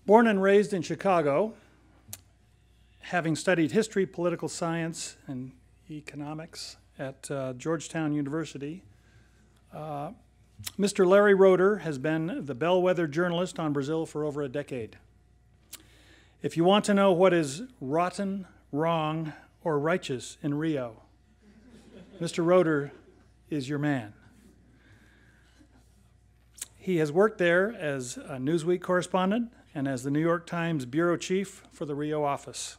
Born and raised in Chicago, having studied history, political science, and economics at Georgetown University, Mr. Larry Rohter has been the bellwether journalist on Brazil for over a decade. If you want to know what is rotten, wrong, or righteous in Rio, Mr. Rohter is your man. He has worked there as a Newsweek correspondent and as the New York Times bureau chief for the Rio office.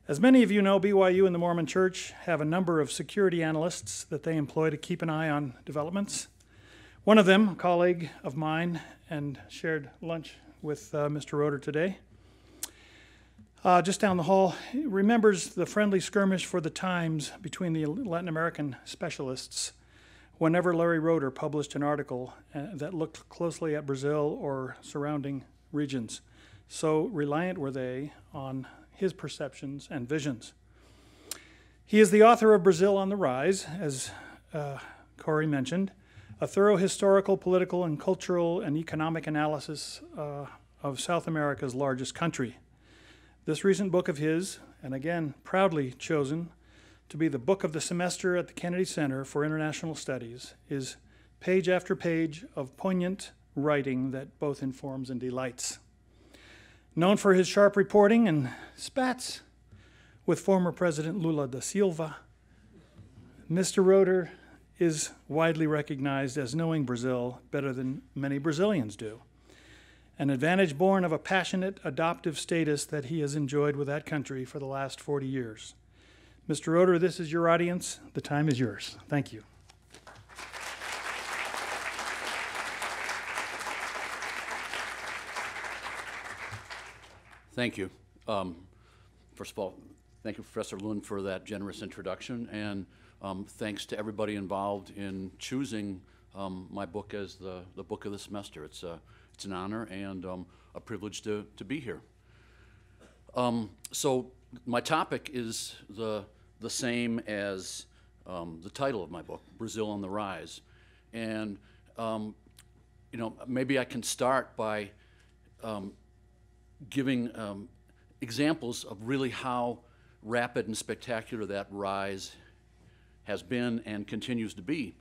As many of you know, BYU and the Mormon Church have a number of security analysts that they employ to keep an eye on developments. One of them, a colleague of mine, and shared lunch with Mr. Rohter today, just down the hall, remembers the friendly skirmish for the Times between the Latin American specialists whenever Larry Rohter published an article that looked closely at Brazil or surrounding regions. So reliant were they on his perceptions and visions. He is the author of Brazil on the Rise, as Corey mentioned, a thorough historical, political, and cultural and economic analysis of South America's largest country. This recent book of his, and again proudly chosen to be the book of the semester at the Kennedy Center for International Studies, is page after page of poignant writing that both informs and delights. Known for his sharp reporting and spats with former President Lula da Silva, Mr. Rohter is widely recognized as knowing Brazil better than many Brazilians do, an advantage born of a passionate adoptive status that he has enjoyed with that country for the last 40 years. Mr. Rohter, this is your audience. The time is yours. Thank you. Thank you. First of all, thank you, Professor Lund, for that generous introduction, and thanks to everybody involved in choosing my book as the book of the semester. It's an honor and a privilege to be here. So my topic is the same as the title of my book, Brazil on the Rise. And maybe I can start by giving examples of really how rapid and spectacular that rise has been and continues to be.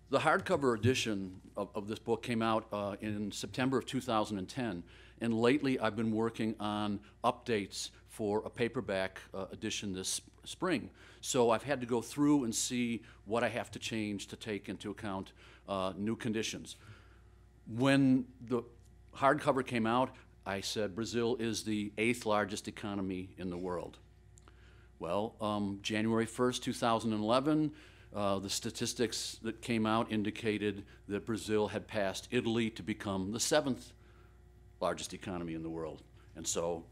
The hardcover edition of this book came out in September of 2010, and lately I've been working on updates for a paperback edition this spring. So I've had to go through and see what I have to change to take into account new conditions. When the hardcover came out, I said Brazil is the 8th largest economy in the world. Well, January 1st, 2011, the statistics that came out indicated that Brazil had passed Italy to become the 7th largest economy in the world. And so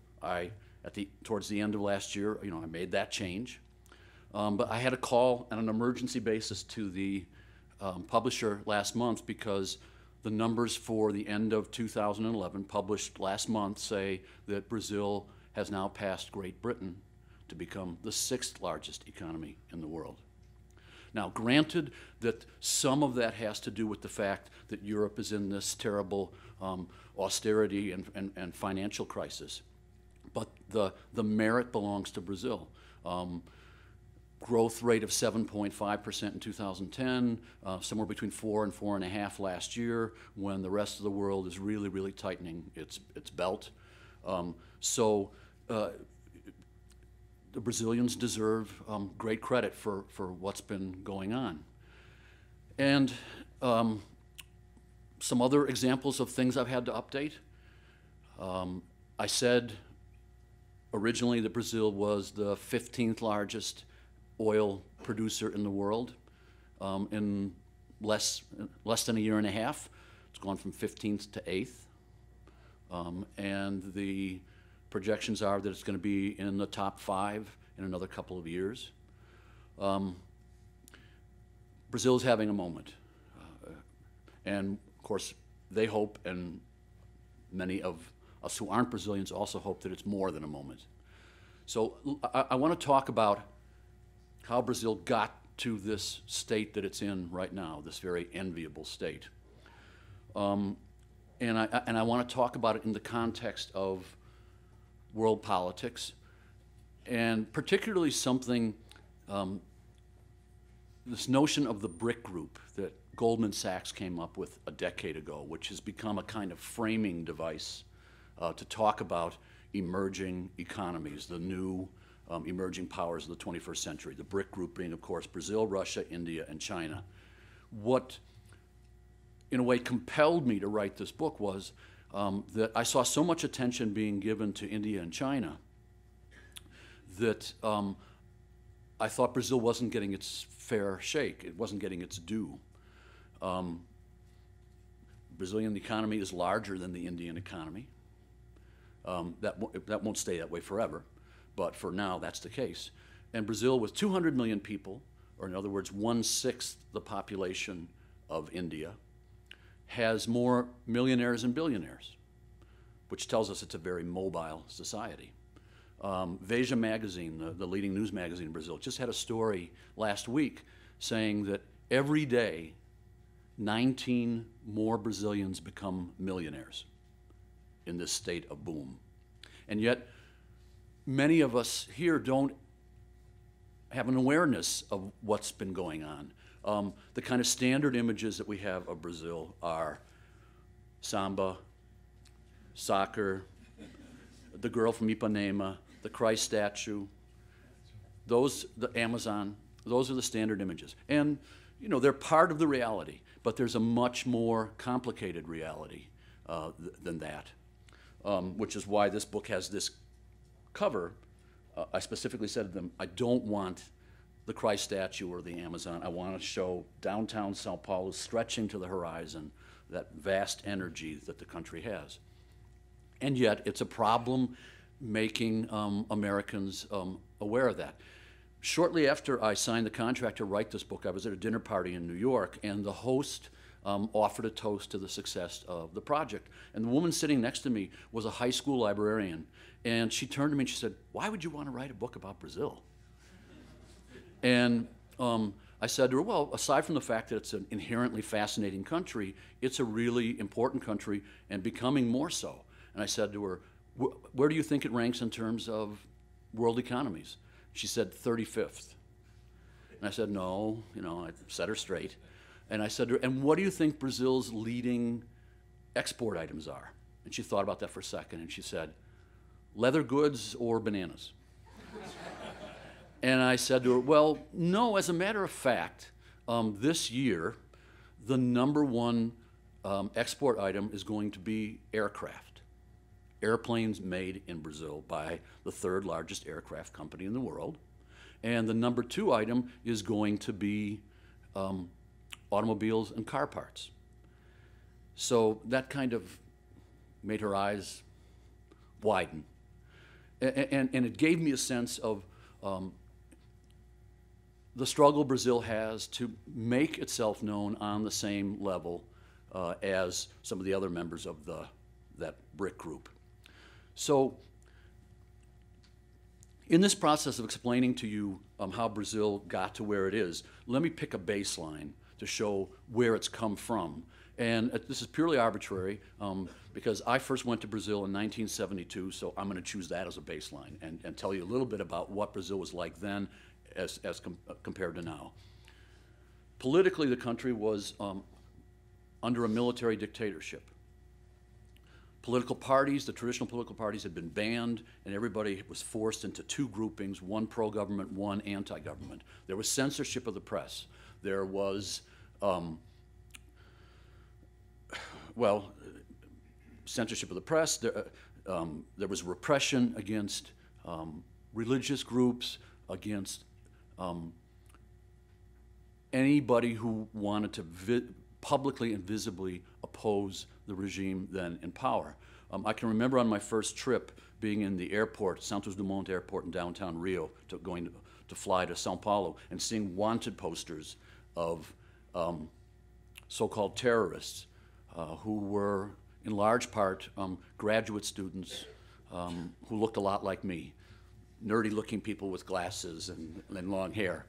towards the end of last year, I made that change. But I had a call on an emergency basis to the publisher last month because the numbers for the end of 2011 published last month say that Brazil has now passed Great Britain to become the 6th largest economy in the world. Now, granted that some of that has to do with the fact that Europe is in this terrible austerity and financial crisis, but the merit belongs to Brazil. Growth rate of 7.5% in 2010, somewhere between 4 and 4.5 last year, when the rest of the world is really, really tightening its belt. So the Brazilians deserve great credit for what's been going on. And some other examples of things I've had to update. I said originally that Brazil was the 15th largest oil producer in the world. In less than a year and a half, it's gone from 15th to 8th. And the projections are that it's going to be in the top 5 in another couple of years. Brazil is having a moment. And of course, they hope, and many of us who aren't Brazilians also hope, that it's more than a moment. So I want to talk about how Brazil got to this state that it's in right now, this very enviable state. and I want to talk about it in the context of world politics, and particularly something, this notion of the BRIC group that Goldman Sachs came up with a decade ago, which has become a kind of framing device to talk about emerging economies, the new emerging powers of the 21st century, the BRIC group being, of course, Brazil, Russia, India, and China. What, in a way, compelled me to write this book was that I saw so much attention being given to India and China that I thought Brazil wasn't getting its fair shake. It wasn't getting its due. Brazilian economy is larger than the Indian economy. That won't stay that way forever, but for now that's the case. And Brazil, with 200 million people, or in other words, 1/6 the population of India, has more millionaires and billionaires, which tells us it's a very mobile society. Veja magazine, the leading news magazine in Brazil, just had a story last week saying that every day 19 more Brazilians become millionaires in this state of boom. And yet, many of us here don't have an awareness of what's been going on. The kind of standard images that we have of Brazil are samba, soccer, the girl from Ipanema, the Christ statue, the Amazon, those are the standard images. And, you know, they're part of the reality, but there's a much more complicated reality than that, which is why this book has this cover. I specifically said to them, I don't want the Christ statue or the Amazon. I want to show downtown Sao Paulo stretching to the horizon, that vast energy that the country has. And yet, it's a problem making Americans aware of that. Shortly after I signed the contract to write this book, I was at a dinner party in New York, and the host offered a toast to the success of the project. And the woman sitting next to me was a high school librarian, and she turned to me and she said, "Why would you want to write a book about Brazil?" And I said to her, well, aside from the fact that it's an inherently fascinating country, it's a really important country and becoming more so. And I said to her, where do you think it ranks in terms of world economies? She said 35th. And I said, no, you know, I set her straight. And I said to her, and what do you think Brazil's leading export items are? And she thought about that for a second, and she said, leather goods or bananas? And I said to her, well, no, as a matter of fact, this year, the #1 export item is going to be aircraft. Airplanes made in Brazil by the 3rd largest aircraft company in the world. And the #2 item is going to be automobiles and car parts. So that kind of made her eyes widen. And it gave me a sense of the struggle Brazil has to make itself known on the same level as some of the other members of that BRIC group. So in this process of explaining to you how Brazil got to where it is, let me pick a baseline to show where it's come from. And this is purely arbitrary because I first went to Brazil in 1972, so I'm going to choose that as a baseline and tell you a little bit about what Brazil was like then as compared to now. Politically, the country was under a military dictatorship. Political parties, the traditional political parties, had been banned, and everybody was forced into 2 groupings, one pro-government, one anti-government. There was censorship of the press. There was, well, censorship of the press. There was repression against religious groups, against anybody who wanted to publicly and visibly oppose the regime then in power. I can remember on my first trip being in the airport, Santos Dumont Airport in downtown Rio, going to fly to Sao Paulo, and seeing wanted posters of so-called terrorists who were in large part graduate students who looked a lot like me, nerdy-looking people with glasses and long hair.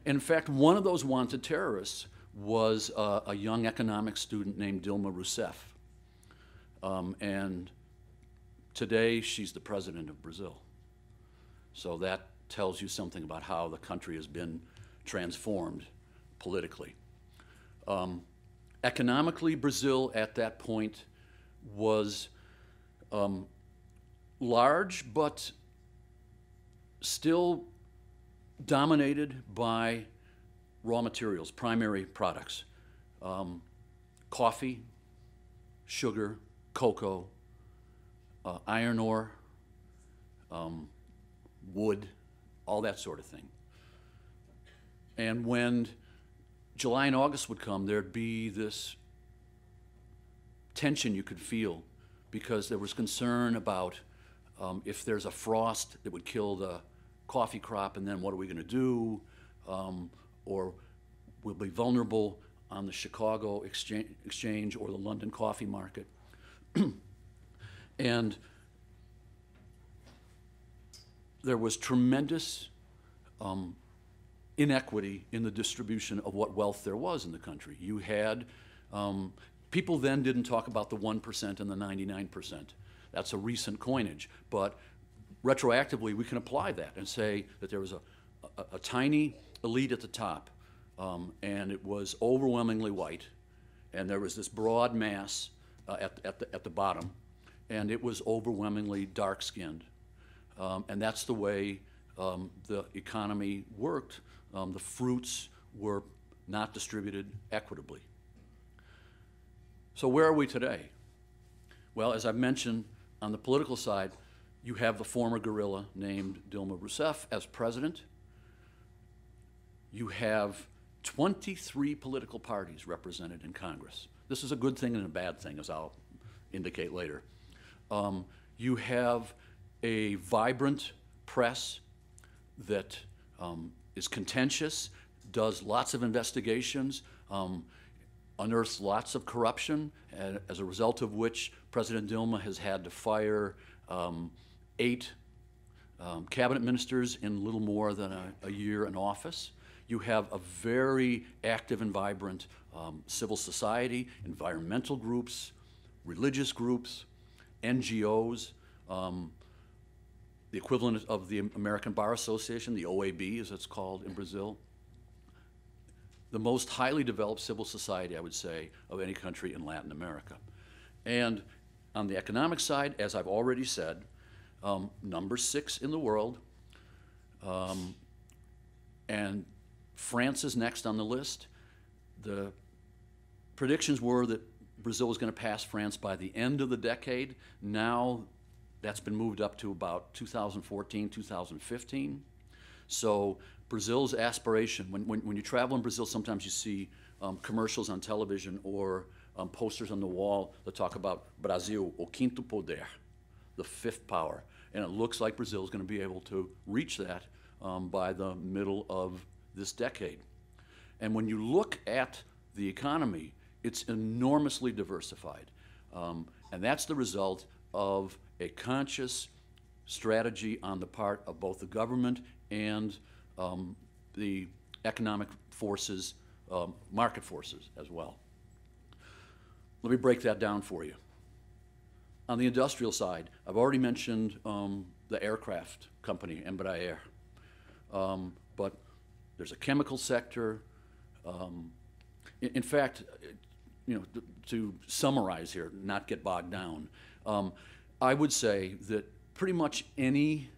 In fact, one of those wanted terrorists was a young economics student named Dilma Rousseff. And today she's the president of Brazil. So that tells you something about how the country has been transformed politically. Economically, Brazil at that point was large, but still dominated by raw materials, primary products. Coffee, sugar, cocoa, iron ore, wood, all that sort of thing. And when July and August would come, there'd be this tension you could feel because there was concern about if there's a frost that would kill the coffee crop, and then what are we going to do? Or we'll be vulnerable on the Chicago exchange or the London coffee market. And there was tremendous inequity in the distribution of what wealth there was in the country. You had, people then didn't talk about the 1% and the 99%. That's a recent coinage, but retroactively we can apply that and say that there was a tiny elite at the top, and it was overwhelmingly white, and there was this broad mass at the bottom, and it was overwhelmingly dark-skinned. And that's the way the economy worked. The fruits were not distributed equitably. So where are we today? Well, as I've mentioned, on the political side, you have the former guerrilla named Dilma Rousseff as president. You have 23 political parties represented in Congress. This is a good thing and a bad thing, as I'll indicate later. You have a vibrant press that is contentious, does lots of investigations, unearths lots of corruption, as a result of which President Dilma has had to fire 8 cabinet ministers in little more than a year in office. You have a very active and vibrant civil society, environmental groups, religious groups, NGOs, the equivalent of the American Bar Association, the OAB as it's called in Brazil. The most highly developed civil society, I would say, of any country in Latin America. And on the economic side, as I've already said, number 6 in the world, and France is next on the list. The predictions were that Brazil was going to pass France by the end of the decade. Now that's been moved up to about 2014, 2015. So Brazil's aspiration, when you travel in Brazil, sometimes you see commercials on television or posters on the wall that talk about Brasil, o quinto poder, the 5th power. And it looks like Brazil is going to be able to reach that by the middle of this decade. And when you look at the economy, it's enormously diversified. And that's the result of a conscious strategy on the part of both the government and the economic forces, market forces as well. Let me break that down for you. On the industrial side, I've already mentioned the aircraft company, Embraer. But there's a chemical sector. In fact, to summarize here, not get bogged down, I would say that pretty much anything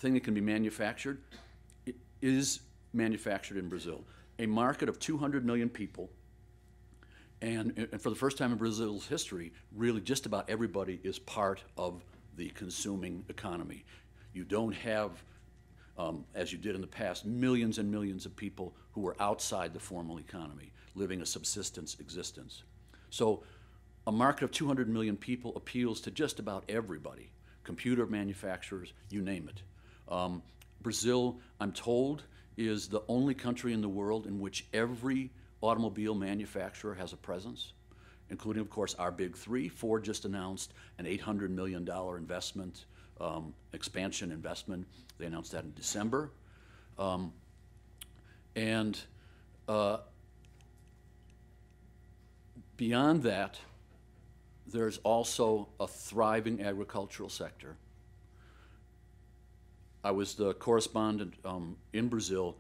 that can be manufactured is manufactured in Brazil. A market of 200 million people, and for the first time in Brazil's history, really just about everybody is part of the consuming economy. You don't have, as you did in the past, millions and millions of people who were outside the formal economy, living a subsistence existence. So a market of 200 million people appeals to just about everybody, computer manufacturers, you name it. Brazil, I'm told, is the only country in the world in which every automobile manufacturer has a presence, including, of course, our big 3. Ford just announced an $800 million investment, expansion investment. They announced that in December. Beyond that, There's also a thriving agricultural sector. I was the correspondent in Brazil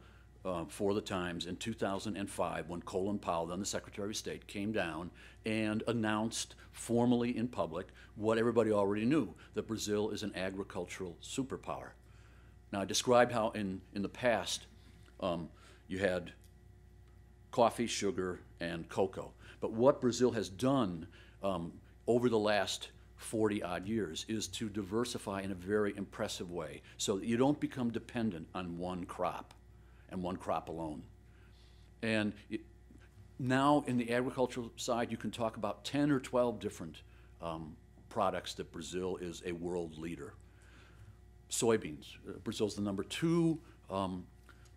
for the Times in 2005 when Colin Powell, then the Secretary of State, came down and announced formally in public what everybody already knew, that Brazil is an agricultural superpower. Now, I described how in the past you had coffee, sugar, and cocoa. But what Brazil has done over the last 40-odd years is to diversify in a very impressive way so that you don't become dependent on one crop and one crop alone. And now in the agricultural side, you can talk about 10 or 12 different products that Brazil is a world leader. Soybeans. Brazil's the #2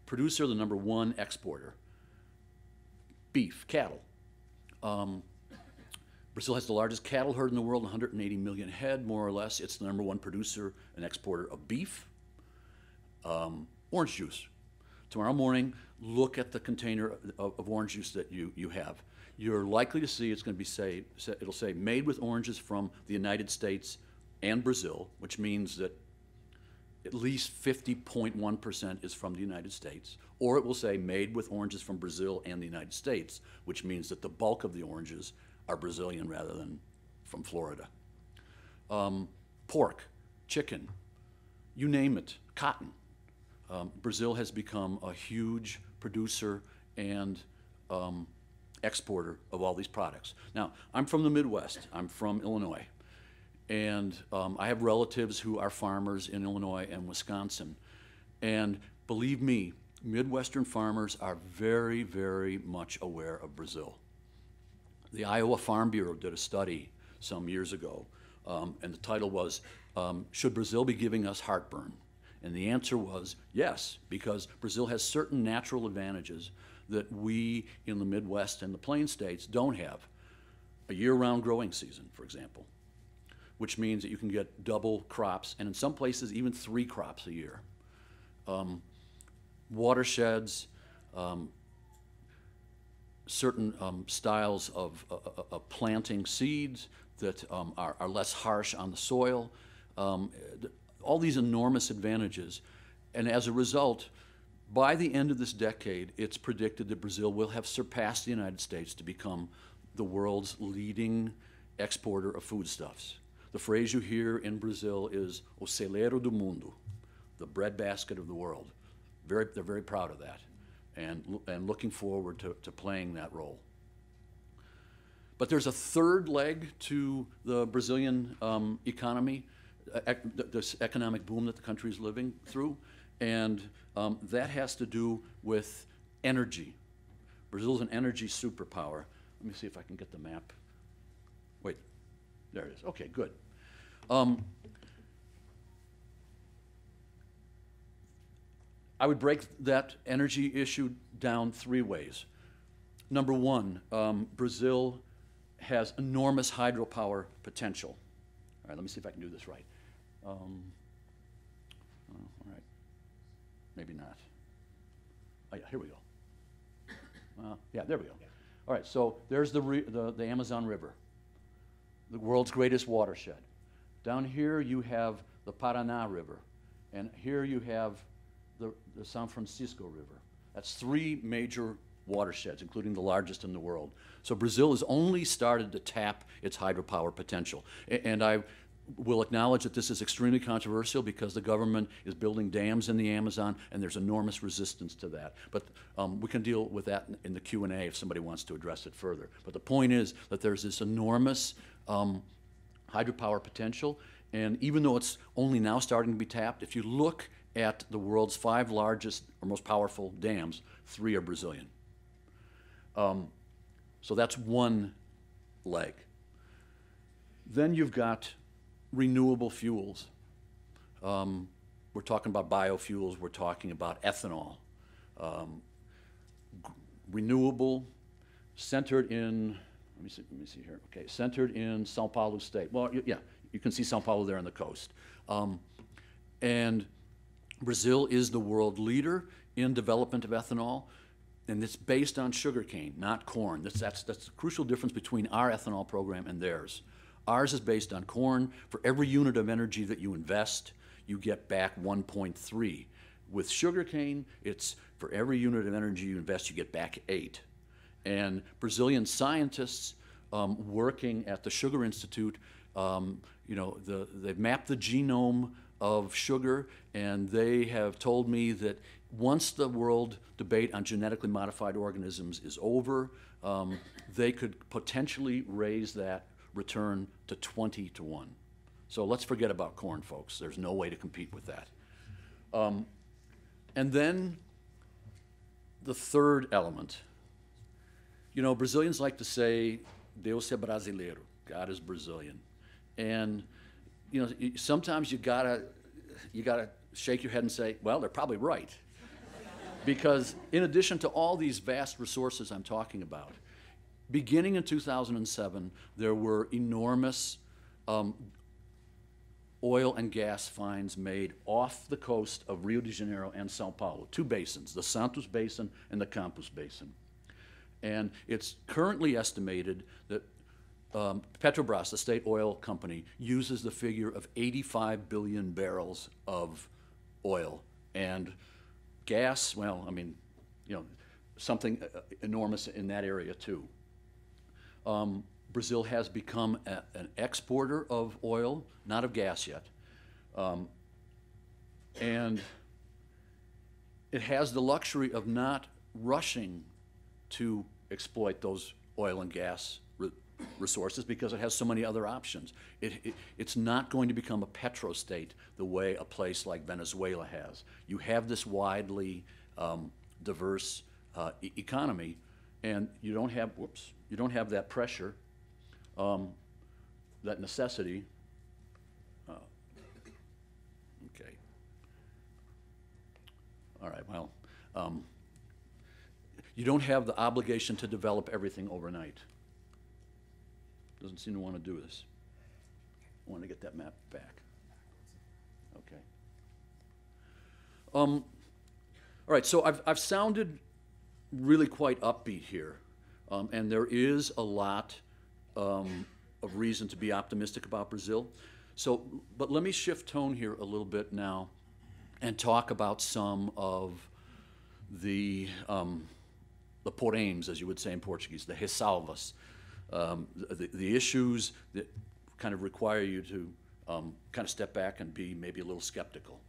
producer, the #1 exporter. Beef, cattle. Brazil has the largest cattle herd in the world, 180 million head, more or less. It's the #1 producer and exporter of beef. Orange juice. Tomorrow morning, look at the container of orange juice that you have. You're likely to see it's going to be it'll say made with oranges from the United States and Brazil, which means that at least 50.1% is from the United States, or it will say made with oranges from Brazil and the United States, which means that the bulk of the oranges are Brazilian rather than from Florida. Pork, chicken, you name it, cotton. Brazil has become a huge producer and exporter of all these products. Now, I'm from the Midwest. I'm from Illinois. And I have relatives who are farmers in Illinois and Wisconsin. And believe me, Midwestern farmers are very, very much aware of Brazil. The Iowa Farm Bureau did a study some years ago, and the title was, Should Brazil be Giving Us Heartburn? And the answer was yes, because Brazil has certain natural advantages that we in the Midwest and the Plain States don't have. A year-round growing season, for example, which means that you can get double crops, and in some places even 3 crops a year. Watersheds, certain styles of planting seeds that are less harsh on the soil, all these enormous advantages. And as a result, by the end of this decade, it's predicted that Brazil will have surpassed the United States to become the world's leading exporter of foodstuffs. The phrase you hear in Brazil is o celeiro do mundo, the breadbasket of the world. They're very proud of that and looking forward to playing that role. But there's a third leg to the Brazilian economy, this economic boom that the country is living through, and that has to do with energy. Brazil's an energy superpower. Let me see if I can get the map. Wait, there it is. Okay, good. I would break that energy issue down 3 ways. Number 1, Brazil has enormous hydropower potential. All right, let me see if I can do this right. All right, maybe not. Oh yeah, here we go. Yeah, there we go. All right, so there's the Amazon River, the world's greatest watershed. Down here you have the Paraná River, and here you have the San Francisco River. That's 3 major watersheds, including the largest in the world. So Brazil has only started to tap its hydropower potential. And I will acknowledge that this is extremely controversial because the government is building dams in the Amazon, and there's enormous resistance to that. But we can deal with that in the Q&A if somebody wants to address it further. But the point is that there's this enormous hydropower potential, and even though it's only now starting to be tapped, if you look at the world's 5 largest or most powerful dams, 3 are Brazilian. So that's one leg. Then you've got renewable fuels. We're talking about biofuels, we're talking about ethanol. Renewable, centered in, let me see here, okay, centered in São Paulo state. Well, yeah, you can see São Paulo there on the coast. And Brazil is the world leader in development of ethanol, and it's based on sugarcane, not corn. That's the crucial difference between our ethanol program and theirs. Ours is based on corn. For every unit of energy that you invest, you get back 1.3. With sugarcane, it's for every unit of energy you invest, you get back 8. And Brazilian scientists working at the Sugar Institute, they've mapped the genome of sugar, and they have told me that once the world debate on genetically modified organisms is over, they could potentially raise that return to 20 to 1. So let's forget about corn, folks. There's no way to compete with that. And then the third element. You know, Brazilians like to say, Deus é brasileiro, God is Brazilian. And, you know, sometimes you gotta shake your head and say, well, they're probably right. Because in addition to all these vast resources I'm talking about, beginning in 2007, there were enormous oil and gas finds made off the coast of Rio de Janeiro and Sao Paulo, 2 basins, the Santos Basin and the Campos Basin. And it's currently estimated that Petrobras, the state oil company, uses the figure of 85 billion barrels of oil. And gas, well, I mean, you know, something enormous in that area too. Brazil has become an exporter of oil, not of gas yet. And it has the luxury of not rushing to exploit those oil and gas resources because it has so many other options. It's not going to become a petrostate the way a place like Venezuela has. You have this widely diverse economy, and you don't have, you don't have that pressure, that necessity. Okay. All right, well, you don't have the obligation to develop everything overnight. Doesn't seem to want to do this. I want to get that map back. Okay. All right, so I've sounded really quite upbeat here, and there is a lot of reason to be optimistic about Brazil. So, but let me shift tone here a little bit now and talk about some of the poréns, as you would say in Portuguese, the ressalvas, the issues that kind of require you to kind of step back and be maybe a little skeptical.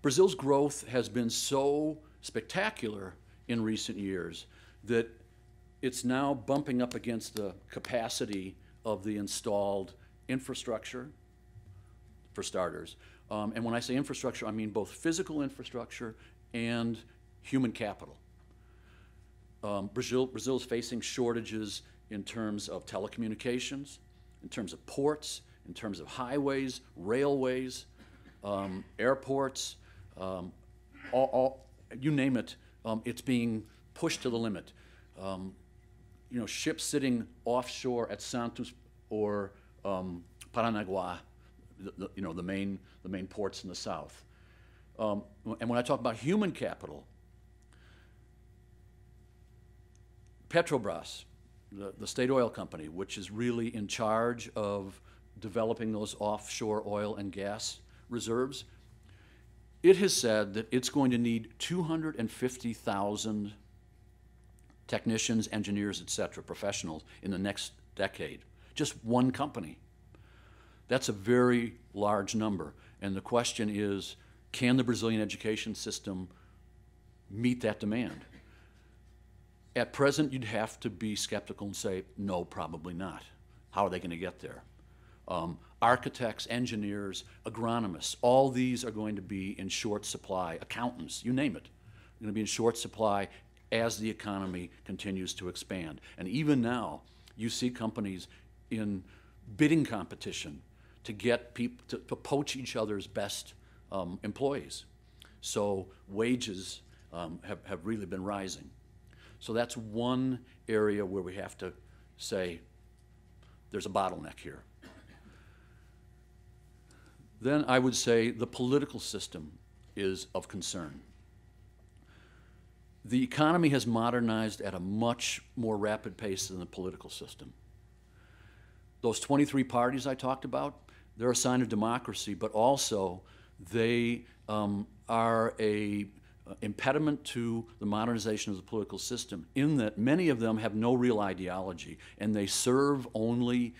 Brazil's growth has been so spectacular in recent years that it's now bumping up against the capacity of the installed infrastructure, for starters. And when I say infrastructure, I mean both physical infrastructure and human capital. Brazil is facing shortages in terms of telecommunications, in terms of ports, in terms of highways, railways, airports, you name it, it's being pushed to the limit. You know, ships sitting offshore at Santos or Paranaguá, the main ports in the south. And when I talk about human capital, Petrobras, the state oil company, which is really in charge of developing those offshore oil and gas reserves, it has said that it's going to need 250,000 technicians, engineers, et cetera, professionals in the next decade. Just one company. That's a very large number. And the question is, can the Brazilian education system meet that demand? At present, you'd have to be skeptical and say, no, probably not. How are they going to get there? Architects, engineers, agronomists, all these are going to be in short supply. Accountants, you name it, are going to be in short supply as the economy continues to expand. And even now, you see companies in bidding competition to get people to poach each other's best employees. So wages have really been rising. So that's one area where we have to say there's a bottleneck here. Then I would say the political system is of concern. The economy has modernized at a much more rapid pace than the political system. those 23 parties I talked about, they're a sign of democracy, but also they are a impediment to the modernization of the political system, in that many of them have no real ideology, and they serve only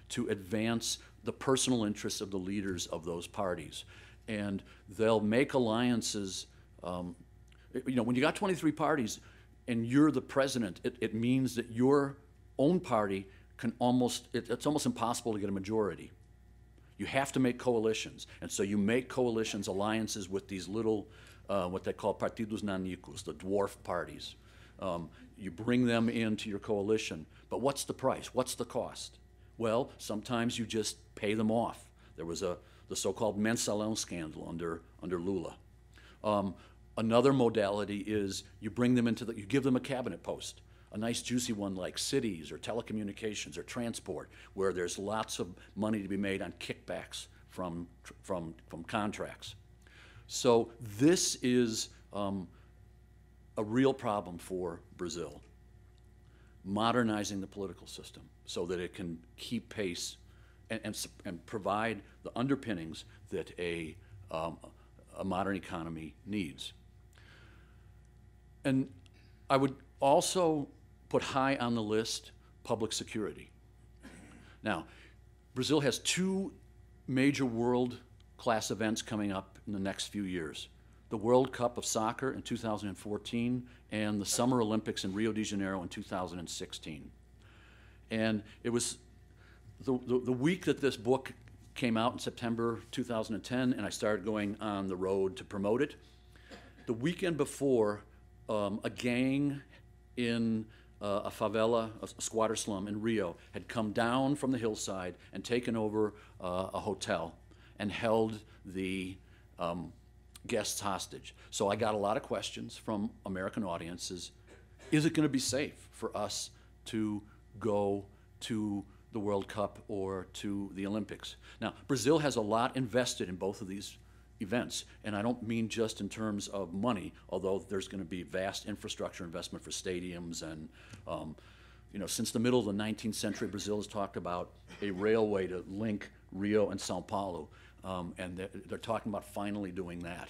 to advance the personal interests of the leaders of those parties. And they'll make alliances. When you got 23 parties and you're the president, it means that your own party can it's almost impossible to get a majority. You have to make coalitions. And so you make coalitions, alliances with these little, what they call partidos nanicos, the dwarf parties. You bring them into your coalition. But what's the price? What's the cost? Well, sometimes you just pay them off. There was the so-called mensalão scandal under Lula. Another modality is you bring them you give them a cabinet post, a nice juicy one like cities or telecommunications or transport, where there's lots of money to be made on kickbacks from contracts. So this is a real problem for Brazil, modernizing the political system so that it can keep pace and provide the underpinnings that a modern economy needs. And I would also put high on the list public security. Now, Brazil has two major world-class events coming up in the next few years: the World Cup of Soccer in 2014 and the Summer Olympics in Rio de Janeiro in 2016. And it was the week that this book came out in September 2010, and I started going on the road to promote it. The weekend before, a gang in a favela, a squatter slum in Rio, had come down from the hillside and taken over a hotel and held the guests hostage. So I got a lot of questions from American audiences. Is it going to be safe for us to go to the World Cup or to the Olympics? Now, Brazil has a lot invested in both of these events, and I don't mean just in terms of money, although there's going to be vast infrastructure investment for stadiums. And since the middle of the 19th century, Brazil has talked about a railway to link Rio and Sao Paulo, and they're talking about finally doing that.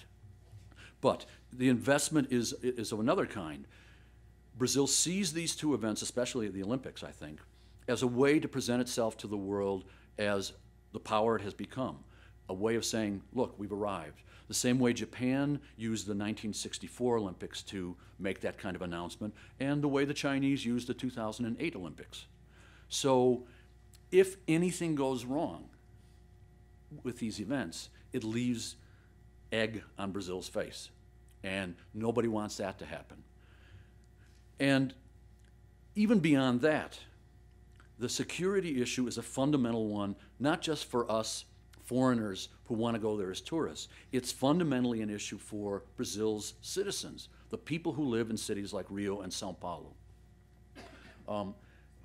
But the investment is of another kind. Brazil sees these two events, especially the Olympics, I think, as a way to present itself to the world as the power it has become, a way of saying, look, we've arrived. The same way Japan used the 1964 Olympics to make that kind of announcement, and the way the Chinese used the 2008 Olympics. So if anything goes wrong with these events, it leaves egg on Brazil's face, and nobody wants that to happen. And even beyond that, the security issue is a fundamental one, not just for us foreigners who want to go there as tourists. It's fundamentally an issue for Brazil's citizens, the people who live in cities like Rio and Sao Paulo,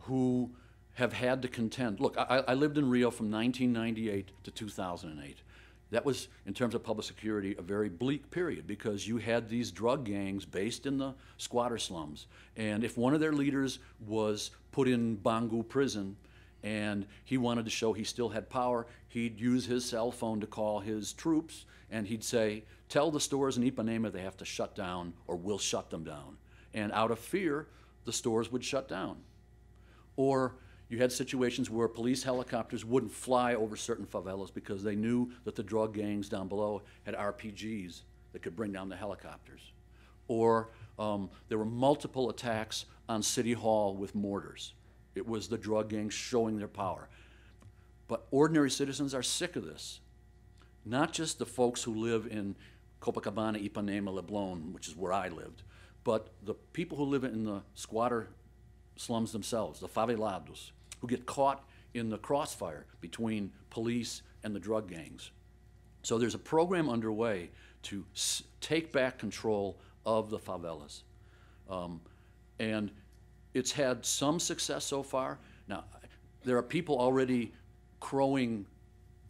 who have had to contend. Look, I lived in Rio from 1998 to 2008. That was, in terms of public security, a very bleak period, because you had these drug gangs based in the squatter slums. And if one of their leaders was put in Bangu prison and he wanted to show he still had power, he'd use his cell phone to call his troops, and he'd say, tell the stores in Ipanema they have to shut down or we'll shut them down. And out of fear, the stores would shut down. Or you had situations where police helicopters wouldn't fly over certain favelas because they knew that the drug gangs down below had RPGs that could bring down the helicopters. Or there were multiple attacks on City Hall with mortars. It was the drug gangs showing their power. But ordinary citizens are sick of this. Not just the folks who live in Copacabana, Ipanema, Leblon, which is where I lived, but the people who live in the squatter slums themselves, the favelados, who get caught in the crossfire between police and the drug gangs. So there's a program underway to take back control of the favelas. And it's had some success so far. Now, there are people already crowing,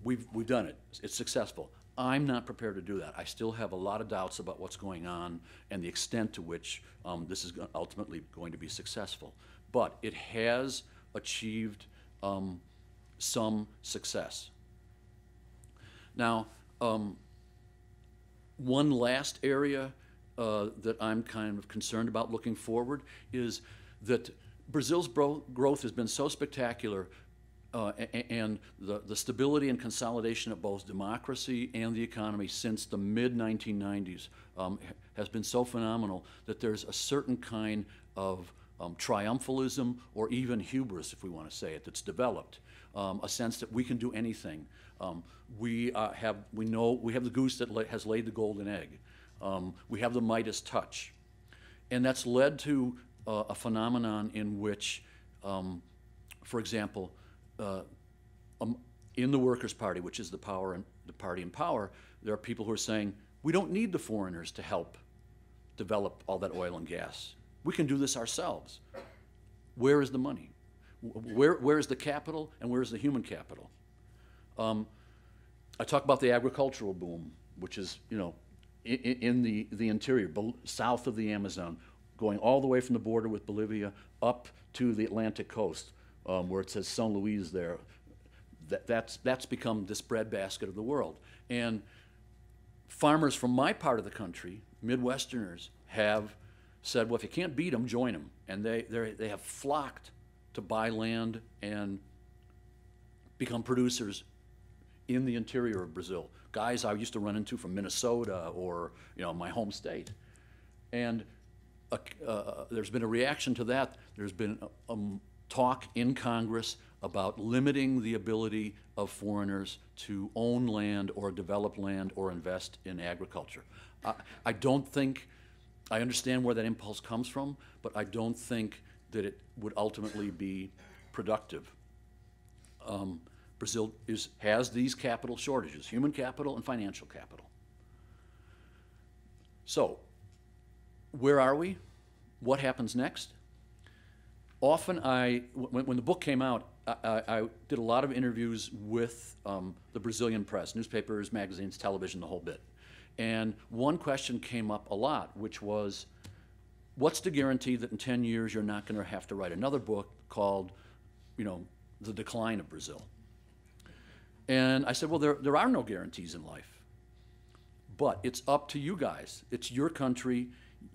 we've done it, it's successful. I'm not prepared to do that. I still have a lot of doubts about what's going on and the extent to which this is ultimately going to be successful. But it has achieved some success. Now, one last area that I'm kind of concerned about looking forward is that Brazil's growth has been so spectacular, and the stability and consolidation of both democracy and the economy since the mid-1990s has been so phenomenal that there's a certain kind of triumphalism, or even hubris, if we want to say it, that's developed. A sense that we can do anything. We have the goose that has laid the golden egg. We have the Midas touch. And that's led to a phenomenon in which, for example, in the Workers' Party, which is the party in power, there are people who are saying, we don't need the foreigners to help develop all that oil and gas. We can do this ourselves. Where is the money? Where is the capital, and where is the human capital? I talk about the agricultural boom, which is, in the interior, south of the Amazon, going all the way from the border with Bolivia up to the Atlantic coast, where it says São Luís there. That's become this breadbasket of the world. And farmers from my part of the country, Midwesterners, have said, well, if you can't beat them, join them. And they have flocked to buy land and become producers in the interior of Brazil. Guys I used to run into from Minnesota or my home state. And there's been a reaction to that. There's been talk in Congress about limiting the ability of foreigners to own land or develop land or invest in agriculture. I don't think, I understand where that impulse comes from, but I don't think that it would ultimately be productive. Brazil has these capital shortages, human capital and financial capital. So, where are we? What happens next? Often when the book came out, I did a lot of interviews with the Brazilian press, newspapers, magazines, television, the whole bit. And one question came up a lot, which was, what's the guarantee that in 10 years you're not going to have to write another book called, The Decline of Brazil? And I said, well, there are no guarantees in life. But it's up to you guys. It's your country.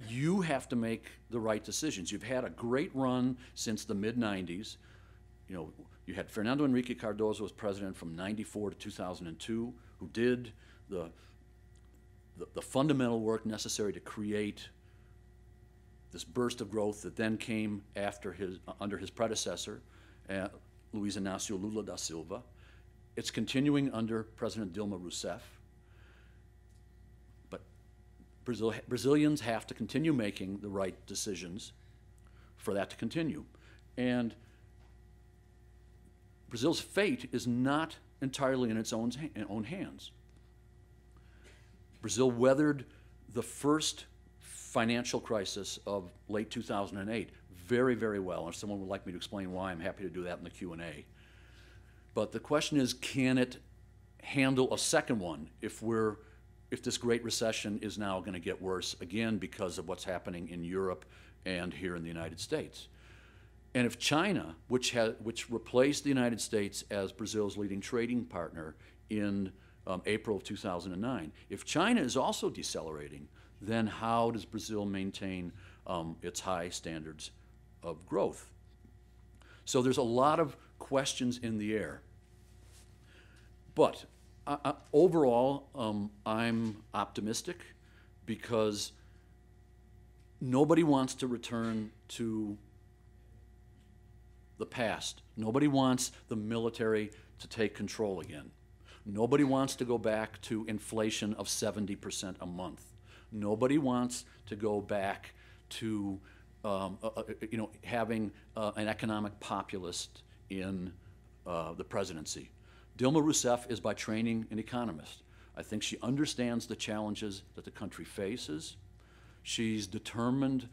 You have to make the right decisions. You've had a great run since the mid-90s. You had Fernando Henrique Cardoso as president from 94 to 2002, who did the fundamental work necessary to create this burst of growth that then came under his predecessor, Luiz Inácio Lula da Silva. It's continuing under President Dilma Rousseff. But Brazilians have to continue making the right decisions for that to continue. And Brazil's fate is not entirely in its own hands. Brazil weathered the first financial crisis of late 2008 very, very well. And if someone would like me to explain why, I'm happy to do that in the Q&A. But the question is, can it handle a second one if this Great Recession is now going to get worse again because of what's happening in Europe and here in the United States? And if China, which replaced the United States as Brazil's leading trading partner in April of 2009, if China is also decelerating, then how does Brazil maintain its high standards of growth? So there's a lot of questions in the air. But overall, I'm optimistic because nobody wants to return to the past. Nobody wants the military to take control again. Nobody wants to go back to inflation of 70% a month. Nobody wants to go back to having an economic populist in the presidency. Dilma Rousseff is by training an economist. I think she understands the challenges that the country faces. She's determined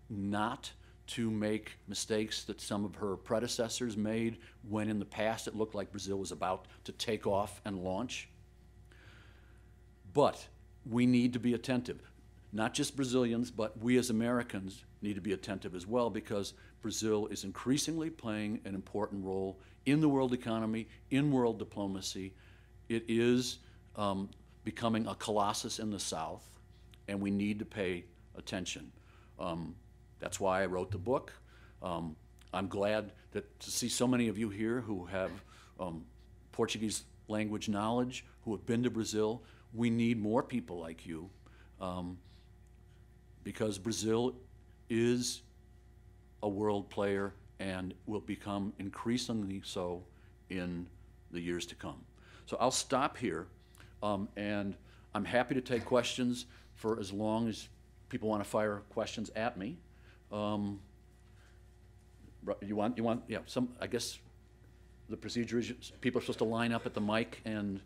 not to make mistakes that some of her predecessors made when in the past it looked like Brazil was about to take off and launch. But we need to be attentive. Not just Brazilians, but we as Americans need to be attentive as well, because Brazil is increasingly playing an important role in the world economy, in world diplomacy. It is becoming a colossus in the South, and we need to pay attention. That's why I wrote the book. I'm glad to see so many of you here who have Portuguese language knowledge, who have been to Brazil. We need more people like you, because Brazil is a world player and will become increasingly so in the years to come. So I'll stop here, and I'm happy to take questions for as long as people want to fire questions at me. Yeah, I guess the procedure is people are supposed to line up at the mic and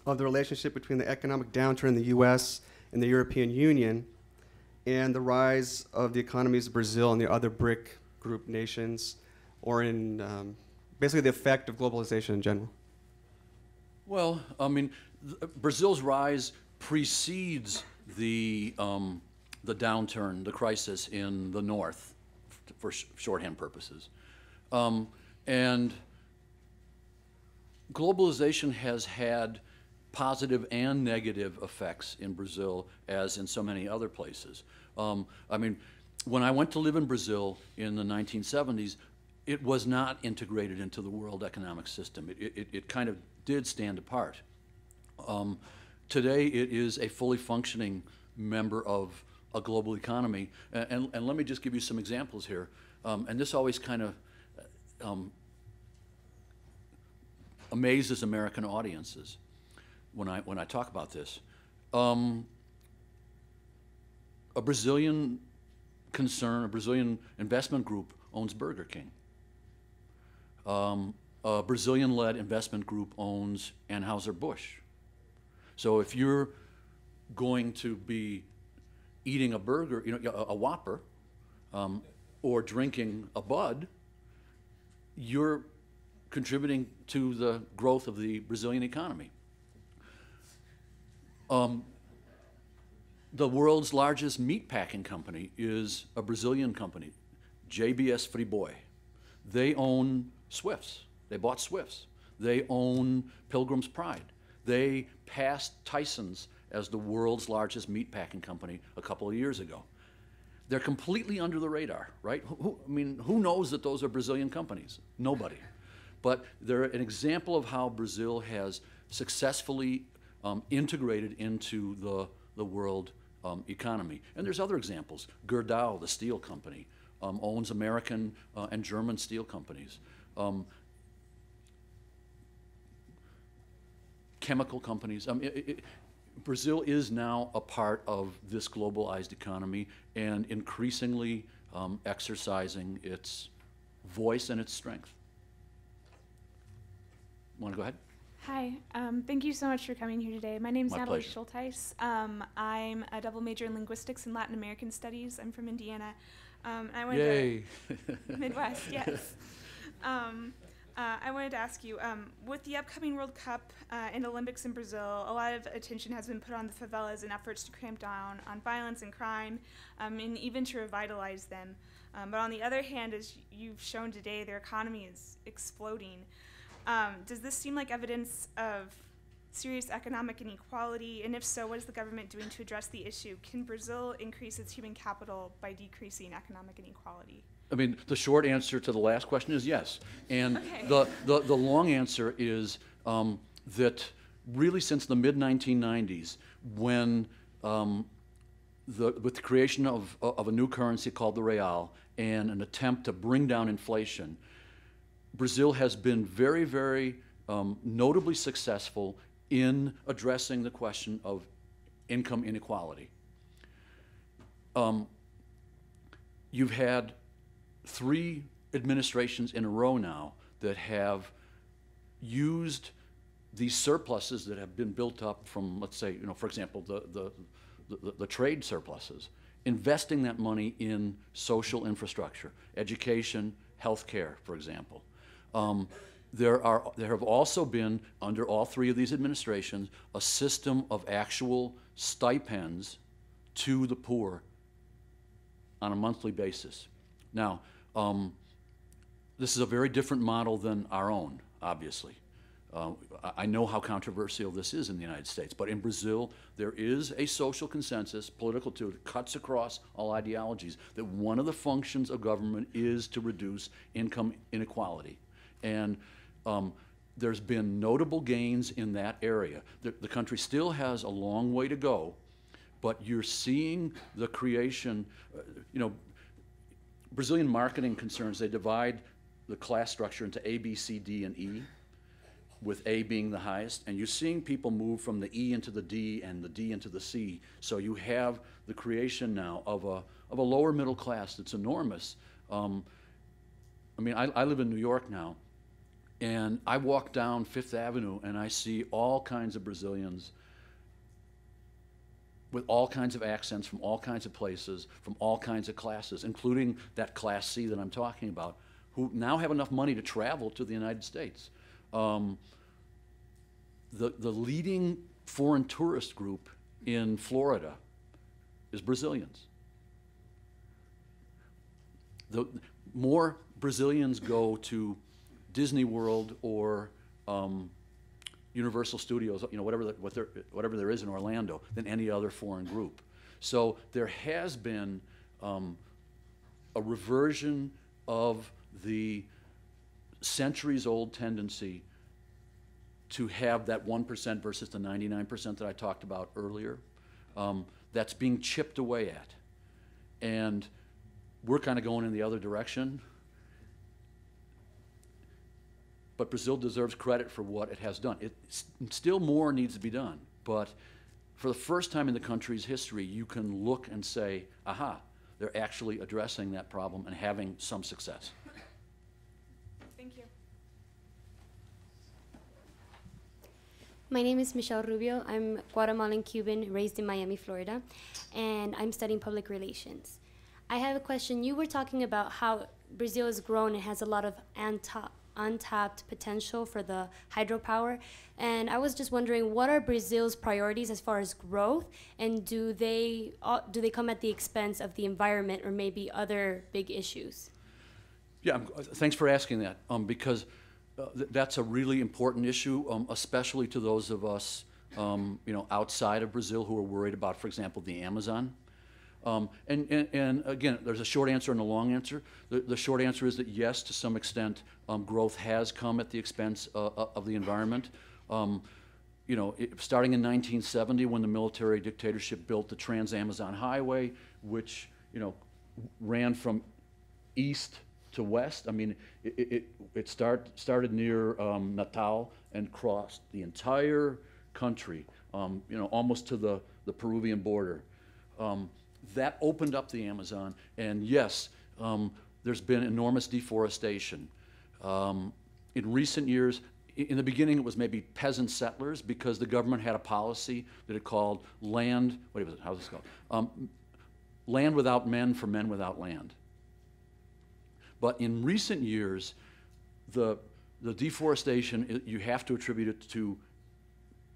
of the relationship between the economic downturn in the U.S. and the European Union and the rise of the economies of Brazil and the other BRIC group nations, or in basically the effect of globalization in general. Well, I mean, Brazil's rise precedes the downturn, the crisis in the North, for shorthand purposes. And globalization has had positive and negative effects in Brazil, as in so many other places. I mean, when I went to live in Brazil in the 1970s, it was not integrated into the world economic system. It kind of did stand apart. Today, it is a fully functioning member of a global economy. And let me just give you some examples here. And this always kind of amazes American audiences when I talk about this. A Brazilian concern, a Brazilian investment group owns Burger King. A Brazilian-led investment group owns Anheuser-Busch. So if you're going to be eating a burger, a Whopper, or drinking a Bud, you're contributing to the growth of the Brazilian economy. The world's largest meatpacking company is a Brazilian company, JBS Friboi. They own Swifts. They bought Swifts. They own Pilgrim's Pride. They passed Tyson's as the world's largest meatpacking company a couple of years ago. They're completely under the radar, right? Who knows that those are Brazilian companies? Nobody. But they're an example of how Brazil has successfully integrated into the world economy. And there's other examples. Gerdau, the steel company, owns American and German steel companies. Chemical companies. Brazil is now a part of this globalized economy and increasingly exercising its voice and its strength. Want to go ahead? Hi, thank you so much for coming here today. My name is Natalie pleasure. Schulteis. I'm a double major in linguistics and Latin American studies. I'm from Indiana. I went Yay! to Midwest, yes. I wanted to ask you, with the upcoming World Cup and Olympics in Brazil, a lot of attention has been put on the favelas and efforts to cramp down on violence and crime, and even to revitalize them. But on the other hand, as you've shown today, their economy is exploding. Does this seem like evidence of serious economic inequality? And if so, what is the government doing to address the issue? Can Brazil increase its human capital by decreasing economic inequality? I mean, the short answer to the last question is yes. And Okay. the long answer is that really since the mid-1990s, when with the creation of a new currency called the real and an attempt to bring down inflation, Brazil has been very, very notably successful in addressing the question of income inequality. You've had 3 administrations in a row now that have used these surpluses that have been built up from, let's say, for example, the trade surpluses, investing that money in social infrastructure, education, healthcare, for example. There have also been, under all three of these administrations, a system of actual stipends to the poor on a monthly basis. Now, this is a very different model than our own, obviously. I know how controversial this is in the United States, but in Brazil, there is a social consensus, political too, it cuts across all ideologies, that one of the functions of government is to reduce income inequality. And there's been notable gains in that area. The country still has a long way to go, but you're seeing the creation, Brazilian marketing concerns, they divide the class structure into A, B, C, D, and E, with A being the highest, and you're seeing people move from the E into the D and the D into the C. So you have the creation now of a lower middle class that's enormous. I live in New York now, and I walk down Fifth Avenue and I see all kinds of Brazilians with all kinds of accents from all kinds of places, from all kinds of classes, including that Class C that I'm talking about, who now have enough money to travel to the United States. The leading foreign tourist group in Florida is Brazilians. More Brazilians go to Disney World or Universal Studios, whatever there is in Orlando, than any other foreign group. So there has been a reversion of the centuries-old tendency to have that 1% versus the 99% that I talked about earlier. That's being chipped away at. And we're kind of going in the other direction. But Brazil deserves credit for what it has done. Still more needs to be done. But for the first time in the country's history, you can look and say, aha, they're actually addressing that problem and having some success. Thank you. My name is Michelle Rubio. I'm Guatemalan Cuban, raised in Miami, Florida, and I'm studying public relations. I have a question. You were talking about how Brazil has grown and has a lot of untapped potential for the hydropower, and I was just wondering, what are Brazil's priorities as far as growth, and do they come at the expense of the environment or maybe other big issues? Yeah, thanks for asking that, because that's a really important issue, especially to those of us, outside of Brazil who are worried about, for example, the Amazon. And again, there's a short answer and a long answer. The short answer is that yes, to some extent, growth has come at the expense of the environment. Starting in 1970, when the military dictatorship built the Trans-Amazon Highway, which ran from east to west. I mean, it started near Natal and crossed the entire country, almost to the Peruvian border. That opened up the Amazon, and yes, there's been enormous deforestation. In recent years, in the beginning it was maybe peasant settlers because the government had a policy that it called land without men for men without land. But in recent years, the deforestation, you have to attribute it to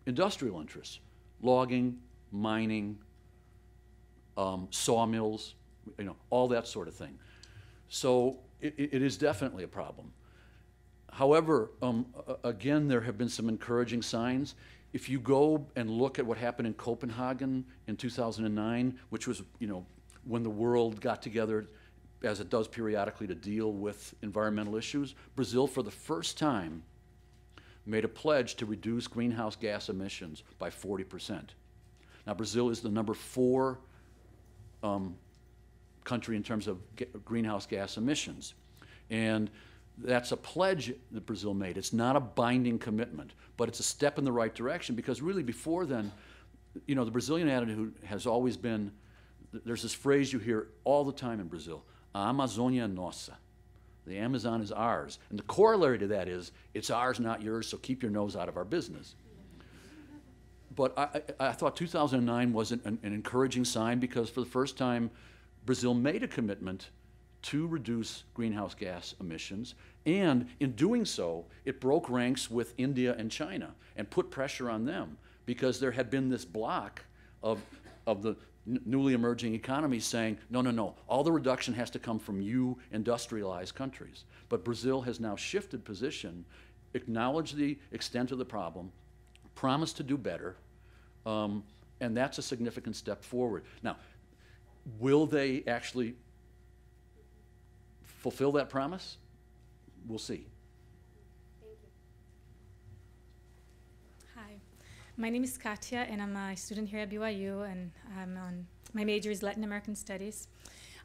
industrial interests, logging, mining, sawmills, all that sort of thing. So it is definitely a problem. However, again, there have been some encouraging signs. If you go and look at what happened in Copenhagen in 2009, which was, when the world got together, as it does periodically, to deal with environmental issues, Brazil, for the first time, made a pledge to reduce greenhouse gas emissions by 40%. Now, Brazil is the number 4 country in terms of greenhouse gas emissions. And that's a pledge that Brazil made. It's not a binding commitment, but it's a step in the right direction, because really before then, the Brazilian attitude has always been, there's this phrase you hear all the time in Brazil, a Amazônia é nossa. The Amazon is ours. And the corollary to that is, it's ours, not yours, so keep your nose out of our business. But I thought 2009 was an encouraging sign, because for the first time, Brazil made a commitment to reduce greenhouse gas emissions. And in doing so, it broke ranks with India and China and put pressure on them, because there had been this block of the newly emerging economies saying, no, no, no, all the reduction has to come from you industrialized countries. But Brazil has now shifted position, acknowledged the extent of the problem, promised to do better, and that's a significant step forward. Now, will they actually fulfill that promise? We'll see. Hi, my name is Katia, and I'm a student here at BYU, and my major is Latin American Studies.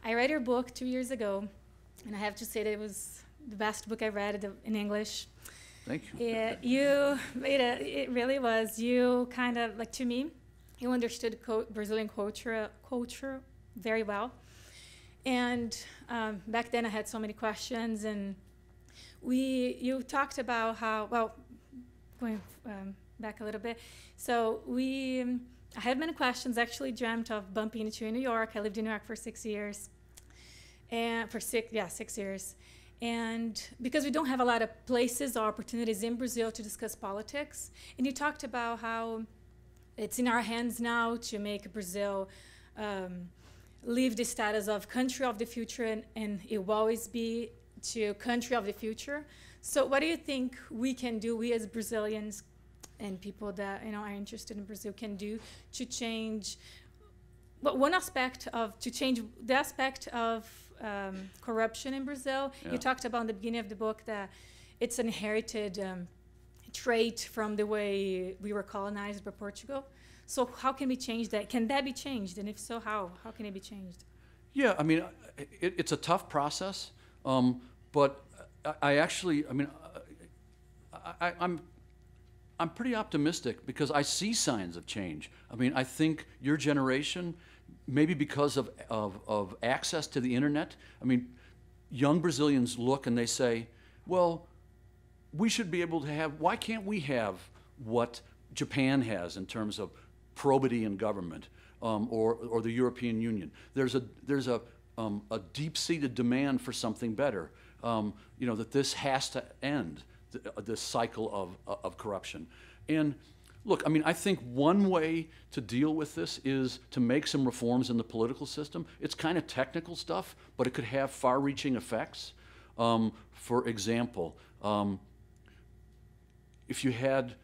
I read your book 2 years ago, and I have to say that it was the best book I read in English. Thank you. It really was. You kind of, like, to me, you understood Brazilian culture very well. And back then I had so many questions, and you talked about how, well, going back a little bit. So I had many questions. Actually dreamt of bumping into you in New York. I lived in New York for 6 years. And for 6 years. And because we don't have a lot of places or opportunities in Brazil to discuss politics. And you talked about how it's in our hands now to make Brazil leave the status of country of the future, and it will always be to country of the future. So what do you think we can do, we as Brazilians and people that are interested in Brazil, can do to change? But one aspect to change the aspect of corruption in Brazil. Yeah. You talked about in the beginning of the book that it's an inherited trait from the way we were colonized by Portugal. So how can we change that? Can that be changed? And if so, how? How can it be changed? Yeah, I mean, it's a tough process, but I'm pretty optimistic, because I see signs of change. I mean, I think your generation, maybe because of access to the internet, I mean, young Brazilians look and they say, well, we should be able to have, why can't we have what Japan has in terms of probity in government, or the European Union? There's a deep-seated demand for something better, that this has to end, this cycle of corruption. And look, I mean, I think one way to deal with this is to make some reforms in the political system. It's kind of technical stuff, but it could have far-reaching effects. For example, if you had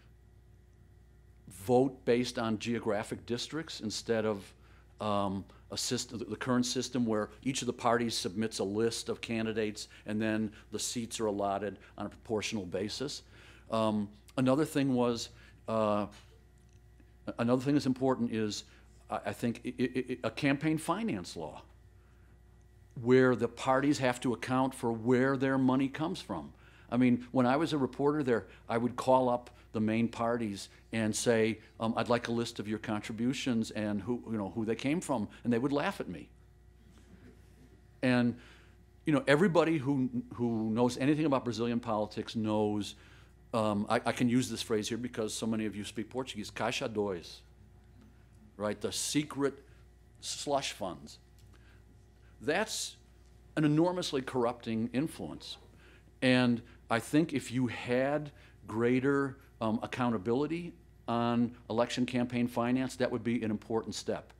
vote based on geographic districts instead of the current system where each of the parties submits a list of candidates and then the seats are allotted on a proportional basis. Another thing that's important is, I think, a campaign finance law where the parties have to account for where their money comes from. I mean, when I was a reporter there, I would call up the main parties and say, I'd like a list of your contributions and who they came from, and they would laugh at me. And everybody who knows anything about Brazilian politics knows, I can use this phrase here because so many of you speak Portuguese, caixa dois, right? The secret slush funds. That's an enormously corrupting influence. And I think if you had greater accountability on election campaign finance, that would be an important step.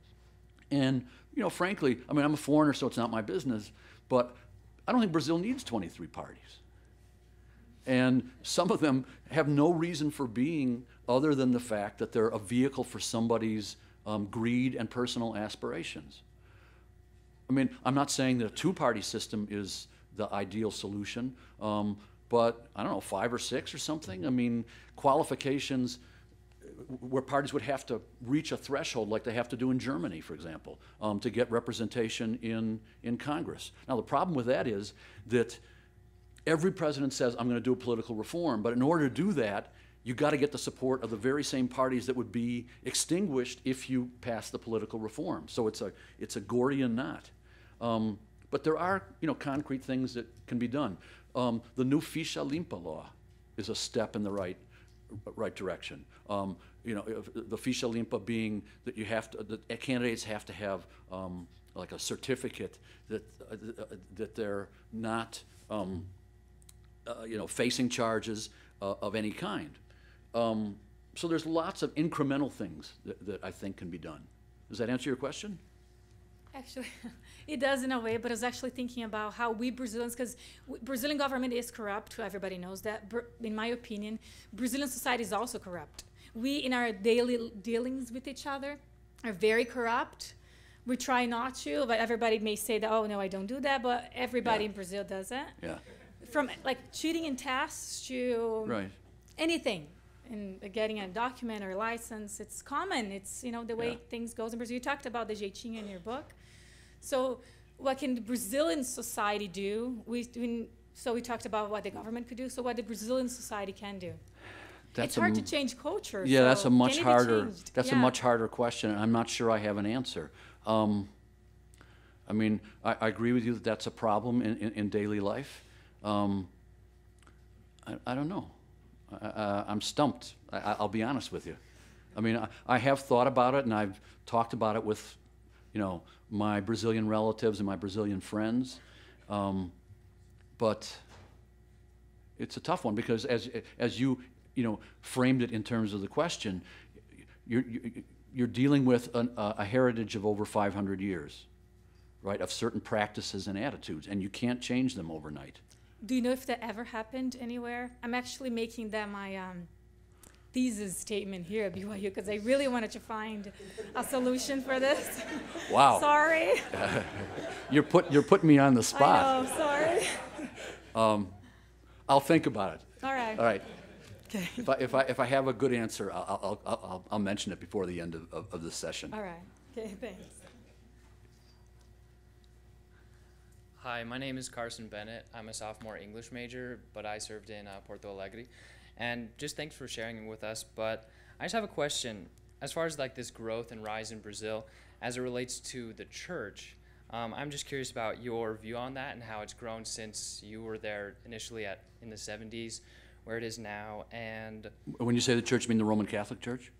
And, frankly, I mean, I'm a foreigner, so it's not my business, but I don't think Brazil needs 23 parties. And some of them have no reason for being other than the fact that they're a vehicle for somebody's greed and personal aspirations. I mean, I'm not saying that a two-party system is the ideal solution, but I don't know, 5 or 6 or something. I mean, qualifications where parties would have to reach a threshold like they have to do in Germany, for example, to get representation in Congress. Now, the problem with that is that every president says, I'm going to do a political reform, but in order to do that, you've got to get the support of the very same parties that would be extinguished if you pass the political reform. So it's a Gordian knot. But But there are, concrete things that can be done. The new Ficha Limpa law is a step in the right direction. The Ficha Limpa being that the candidates have to have like a certificate that they're not, facing charges of any kind. So there's lots of incremental things that I think can be done. Does that answer your question? Actually, it does in a way, but I was actually thinking about how we Brazilians, because Brazilian government is corrupt, everybody knows that. In my opinion, Brazilian society is also corrupt. We, in our daily dealings with each other, are very corrupt. We try not to, but everybody may say that, oh, no, I don't do that, but everybody in Brazil does it. Yeah. From like cheating in tests to anything. And getting a document or license, it's common. It's, the way things goes in Brazil. You talked about the jeitinho in your book. So what can the Brazilian society do? We talked about what the government could do. So what the Brazilian society can do? It's hard to change culture. Yeah, so that's a much harder. That's a much harder question, and I'm not sure I have an answer. I agree with you that that's a problem in daily life. I don't know. I'm stumped. I'll be honest with you. I have thought about it, and I've talked about it with, my Brazilian relatives and my Brazilian friends. But it's a tough one because as you framed it in terms of the question, you're dealing with a heritage of over 500 years, right, of certain practices and attitudes, and you can't change them overnight. Do you know if that ever happened anywhere? I'm actually making that my thesis statement here at BYU because I really wanted to find a solution for this. Wow. Sorry. You're putting me on the spot. I know, sorry. I'll think about it. All right. All right. Okay. If I have a good answer, I'll mention it before the end of this session. All right. Okay, thanks. Hi, my name is Carson Bennett. I'm a sophomore English major, but I served in Porto Alegre. And just thanks for sharing with us. But I just have a question. As far as like this growth and rise in Brazil, as it relates to the church, I'm just curious about your view on that and how it's grown since you were there initially in the 70s, where it is now. And when you say the church, you mean the Roman Catholic Church?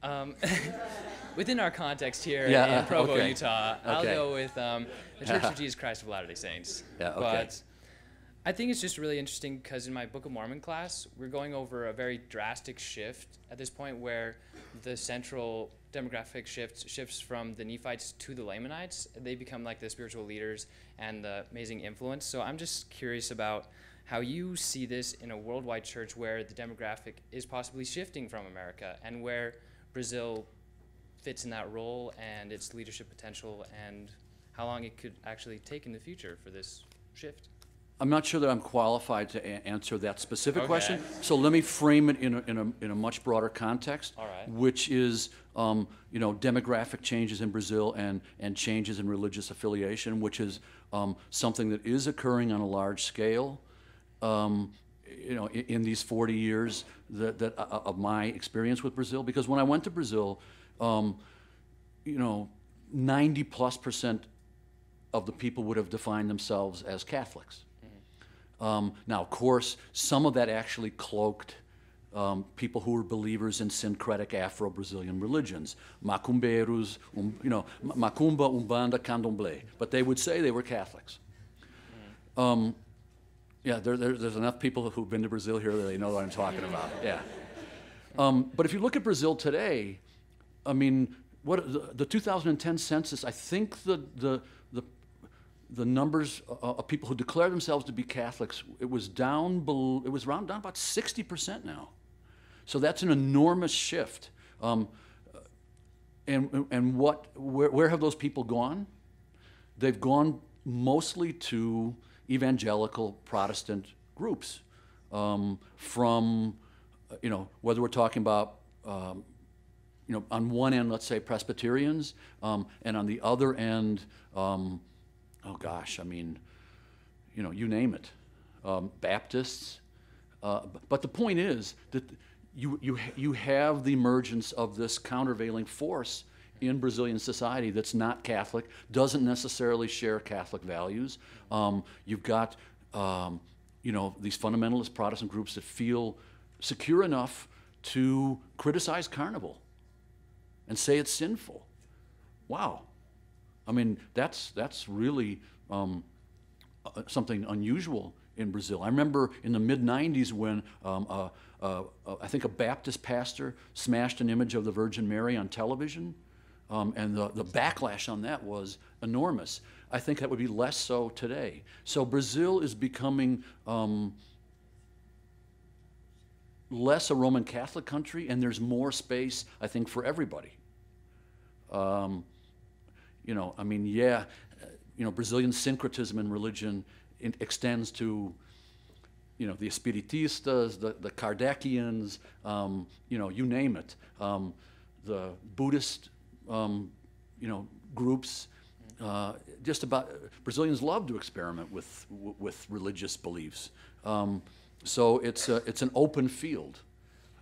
Within our context here in Provo, Utah, I'll Okay. go with the Church of Jesus Christ of Latter-day Saints. Yeah, okay. But I think it's just really interesting because in my Book of Mormon class, we're going over a very drastic shift at this point where the central demographic shifts from the Nephites to the Lamanites. They become like the spiritual leaders and the amazing influence. So I'm just curious about how you see this in a worldwide church where the demographic is possibly shifting from America and where Brazil fits in that role and its leadership potential and how long it could actually take in the future for this shift. I'm not sure that I'm qualified to answer that specific question. So let me frame it in a much broader context, All right. which is demographic changes in Brazil and changes in religious affiliation, which is something that is occurring on a large scale. In these 40 years of my experience with Brazil, because when I went to Brazil, 90+% of the people would have defined themselves as Catholics. Now, of course, some of that actually cloaked people who were believers in syncretic Afro-Brazilian religions, macumbeiros, macumba, umbanda, candomblé, but they would say they were Catholics. There's enough people who've been to Brazil here that they know what I'm talking about. Yeah. But if you look at Brazil today, the 2010 census, I think the numbers of people who declare themselves to be Catholics, it was down about 60% now. So that's an enormous shift. Where have those people gone? They've gone mostly to evangelical Protestant groups, from whether we're talking about on one end, let's say Presbyterians, and on the other end, you name it, Baptists. But the point is that you have the emergence of this countervailing force in Brazilian society that's not Catholic, doesn't necessarily share Catholic values. You've got these fundamentalist Protestant groups that feel secure enough to criticize Carnival and say it's sinful. Wow. I mean, that's really something unusual in Brazil. I remember in the mid-90s when I think a Baptist pastor smashed an image of the Virgin Mary on television, and the backlash on that was enormous. I think that would be less so today. So Brazil is becoming less a Roman Catholic country, and there's more space, I think, for everybody. Brazilian syncretism in religion extends to, the Espiritistas, the Kardecians, you name it. The Buddhist, groups. Just about Brazilians love to experiment with religious beliefs. So it's an open field,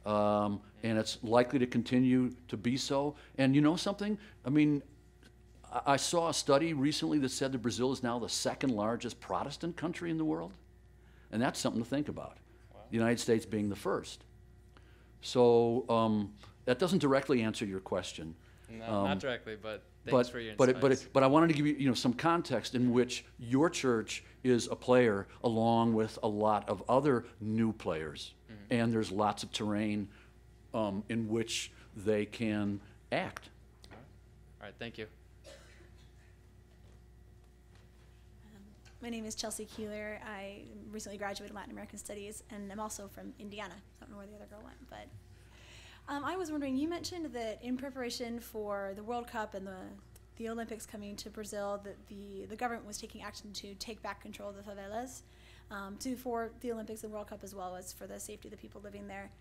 and it's likely to continue to be so. And you know something? I mean, I saw a study recently that said that Brazil is now the second largest Protestant country in the world, and that's something to think about. Wow. The United States being the first. So that doesn't directly answer your question. No, not directly, but thanks for your insights. But I wanted to give you some context in which your church is a player along with a lot of other new players, and there's lots of terrain in which they can act. All right, thank you. My name is Chelsea Keeler. I recently graduated Latin American Studies, and I'm also from Indiana. I don't know where the other girl went, but I was wondering, you mentioned that in preparation for the World Cup and the Olympics coming to Brazil, that the government was taking action to take back control of the favelas for the Olympics and World Cup, as well as for the safety of the people living there.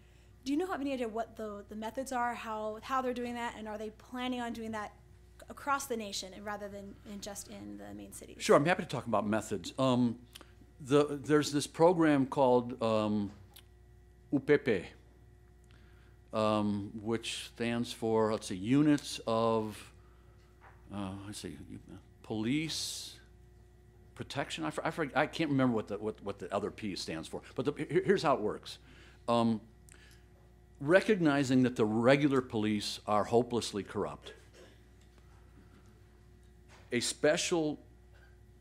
Do you have any idea what the methods are, how they're doing that, and are they planning on doing that across the nation and rather than just in the main cities? Sure, I'm happy to talk about methods. There's this program called UPP, which stands for, let's see, Units of, Police Protection. I can't remember what the other P stands for. But here's how it works. Recognizing that the regular police are hopelessly corrupt, a special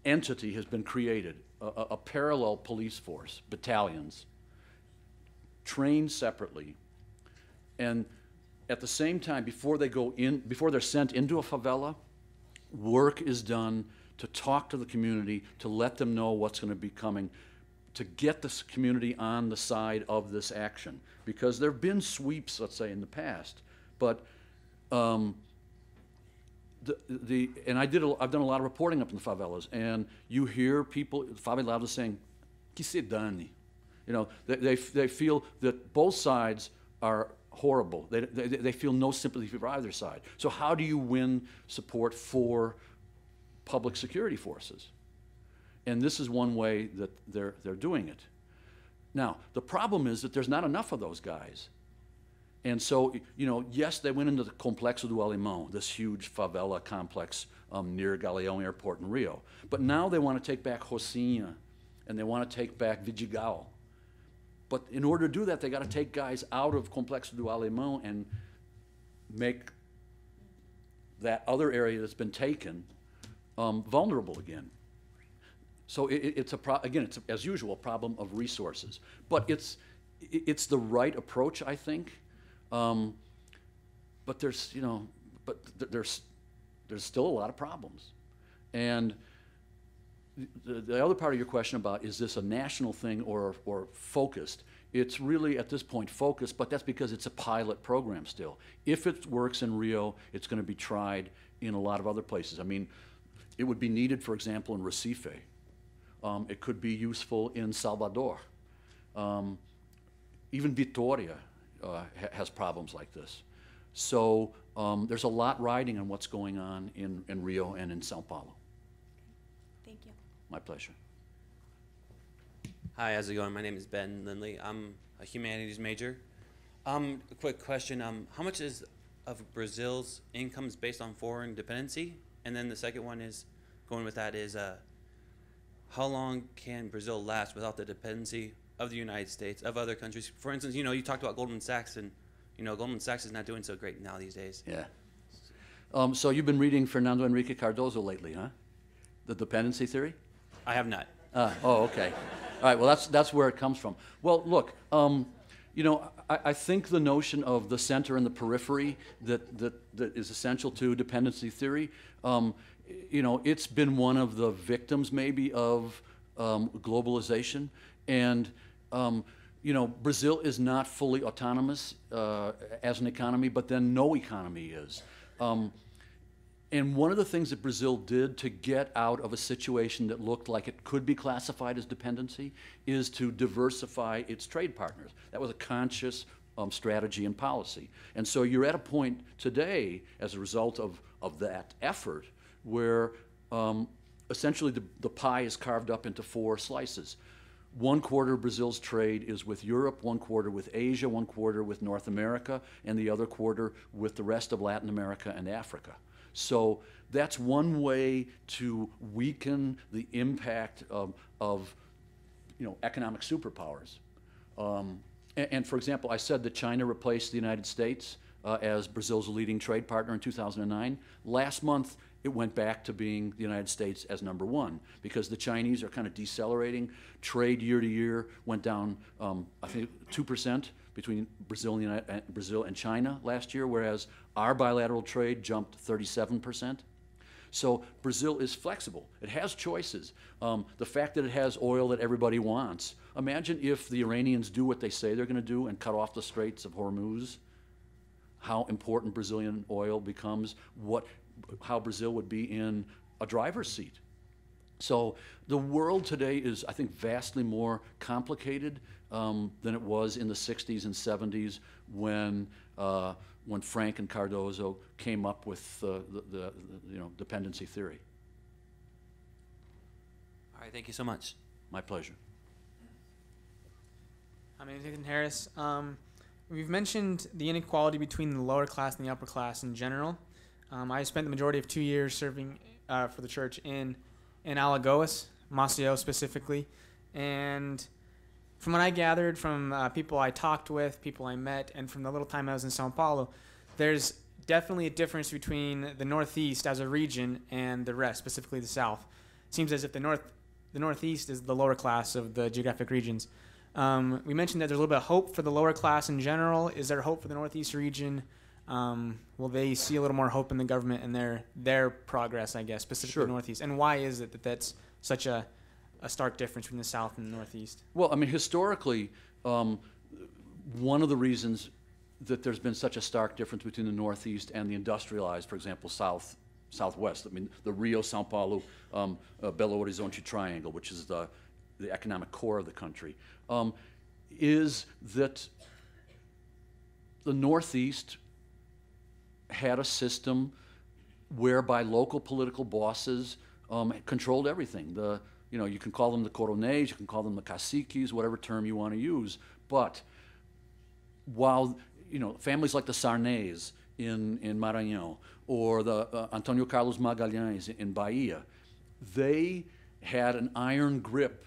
entity has been created, a parallel police force, battalions, trained separately, and at the same time, before they're sent into a favela, work is done to talk to the community, to let them know what's going to be coming, to get this community on the side of this action. Because there have been sweeps, let's say, in the past, but I've done a lot of reporting up in the favelas, and you hear people, favelados saying, "Que se dane." They feel that both sides are horrible. They feel no sympathy for either side. So how do you win support for public security forces? And this is one way that they're doing it. Now, the problem is that there's not enough of those guys. And so, yes, they went into the Complexo do Alemão, this huge favela complex near Galeão Airport in Rio. But now they want to take back Rocinha, and they want to take back Vidigal. But in order to do that, they got to take guys out of Complexo do Alemão and make that other area that's been taken vulnerable again. So it's as usual, a problem of resources. But it's the right approach, I think. But there's still a lot of problems. And the other part of your question about, is this a national thing or focused? It's really, at this point, focused, but that's because it's a pilot program still. If it works in Rio, it's going to be tried in a lot of other places. I mean, it would be needed, for example, in Recife. It could be useful in Salvador. Even Vitoria has problems like this. So there's a lot riding on what's going on in Rio and in Sao Paulo. Thank you. My pleasure. Hi, how's it going? My name is Ben Lindley. I'm a humanities major. A quick question. How much is of Brazil's income is based on foreign dependency? And then the second one is, going with that, is how long can Brazil last without the dependency of the United States, of other countries? For instance, you know, you talked about Goldman Sachs, and you know, Goldman Sachs is not doing so great now these days. Yeah. So you've been reading Fernando Henrique Cardozo lately, huh? The Dependency Theory? I have not. Oh, okay. All right, well, that's where it comes from. Well, look, you know, I think the notion of the center and the periphery that is essential to dependency theory, you know, it's been one of the victims maybe of globalization. And, you know, Brazil is not fully autonomous as an economy, but then no economy is. And one of the things that Brazil did to get out of a situation that looked like it could be classified as dependency is to diversify its trade partners. That was a conscious strategy and policy. And so you're at a point today, as a result of that effort, where essentially the pie is carved up into 4 slices. 1/4 of Brazil's trade is with Europe, 1/4 with Asia, 1/4 with North America, and the other 1/4 with the rest of Latin America and Africa. So that's one way to weaken the impact of you know, economic superpowers. And for example, I said that China replaced the United States as Brazil's leading trade partner in 2009. Last month, it went back to being the United States as #1 because the Chinese are kind of decelerating. Trade year to year went down, I think, 2% between Brazil and China last year, whereas our bilateral trade jumped 37%. So Brazil is flexible. It has choices. The fact that it has oil that everybody wants. Imagine if the Iranians do what they say they're going to do and cut off the Straits of Hormuz, how important Brazilian oil becomes, how Brazil would be in a driver's seat. So the world today is, I think, vastly more complicated than it was in the 60s and 70s when Frank and Cardozo came up with the you know, dependency theory. All right, thank you so much. My pleasure. My name is Nathan Harris. We've mentioned the inequality between the lower class and the upper class in general. I spent the majority of 2 years serving for the church in Alagoas, Maceió specifically, and from what I gathered from people I talked with, people I met, and from the little time I was in Sao Paulo, there's definitely a difference between the Northeast as a region and the rest, specifically the South. It seems as if the Northeast is the lower class of the geographic regions. We mentioned that there's a little bit of hope for the lower class in general. Is there hope for the Northeast region? Will they see a little more hope in the government and their progress, I guess, specifically Sure. the Northeast? And why is it that that's such a stark difference between the South and the Northeast? Well, I mean, historically, one of the reasons that there's been such a stark difference between the Northeast and the industrialized, for example, Southwest, I mean, the Rio, Sao Paulo, Belo Horizonte triangle, which is the economic core of the country, is that the Northeast had a system whereby local political bosses controlled everything. You know, you can call them the coronéis, you can call them the caciques, whatever term you want to use. But while, you know, families like the Sarnez in Maranhão or the Antonio Carlos Magalhães in Bahia, they had an iron grip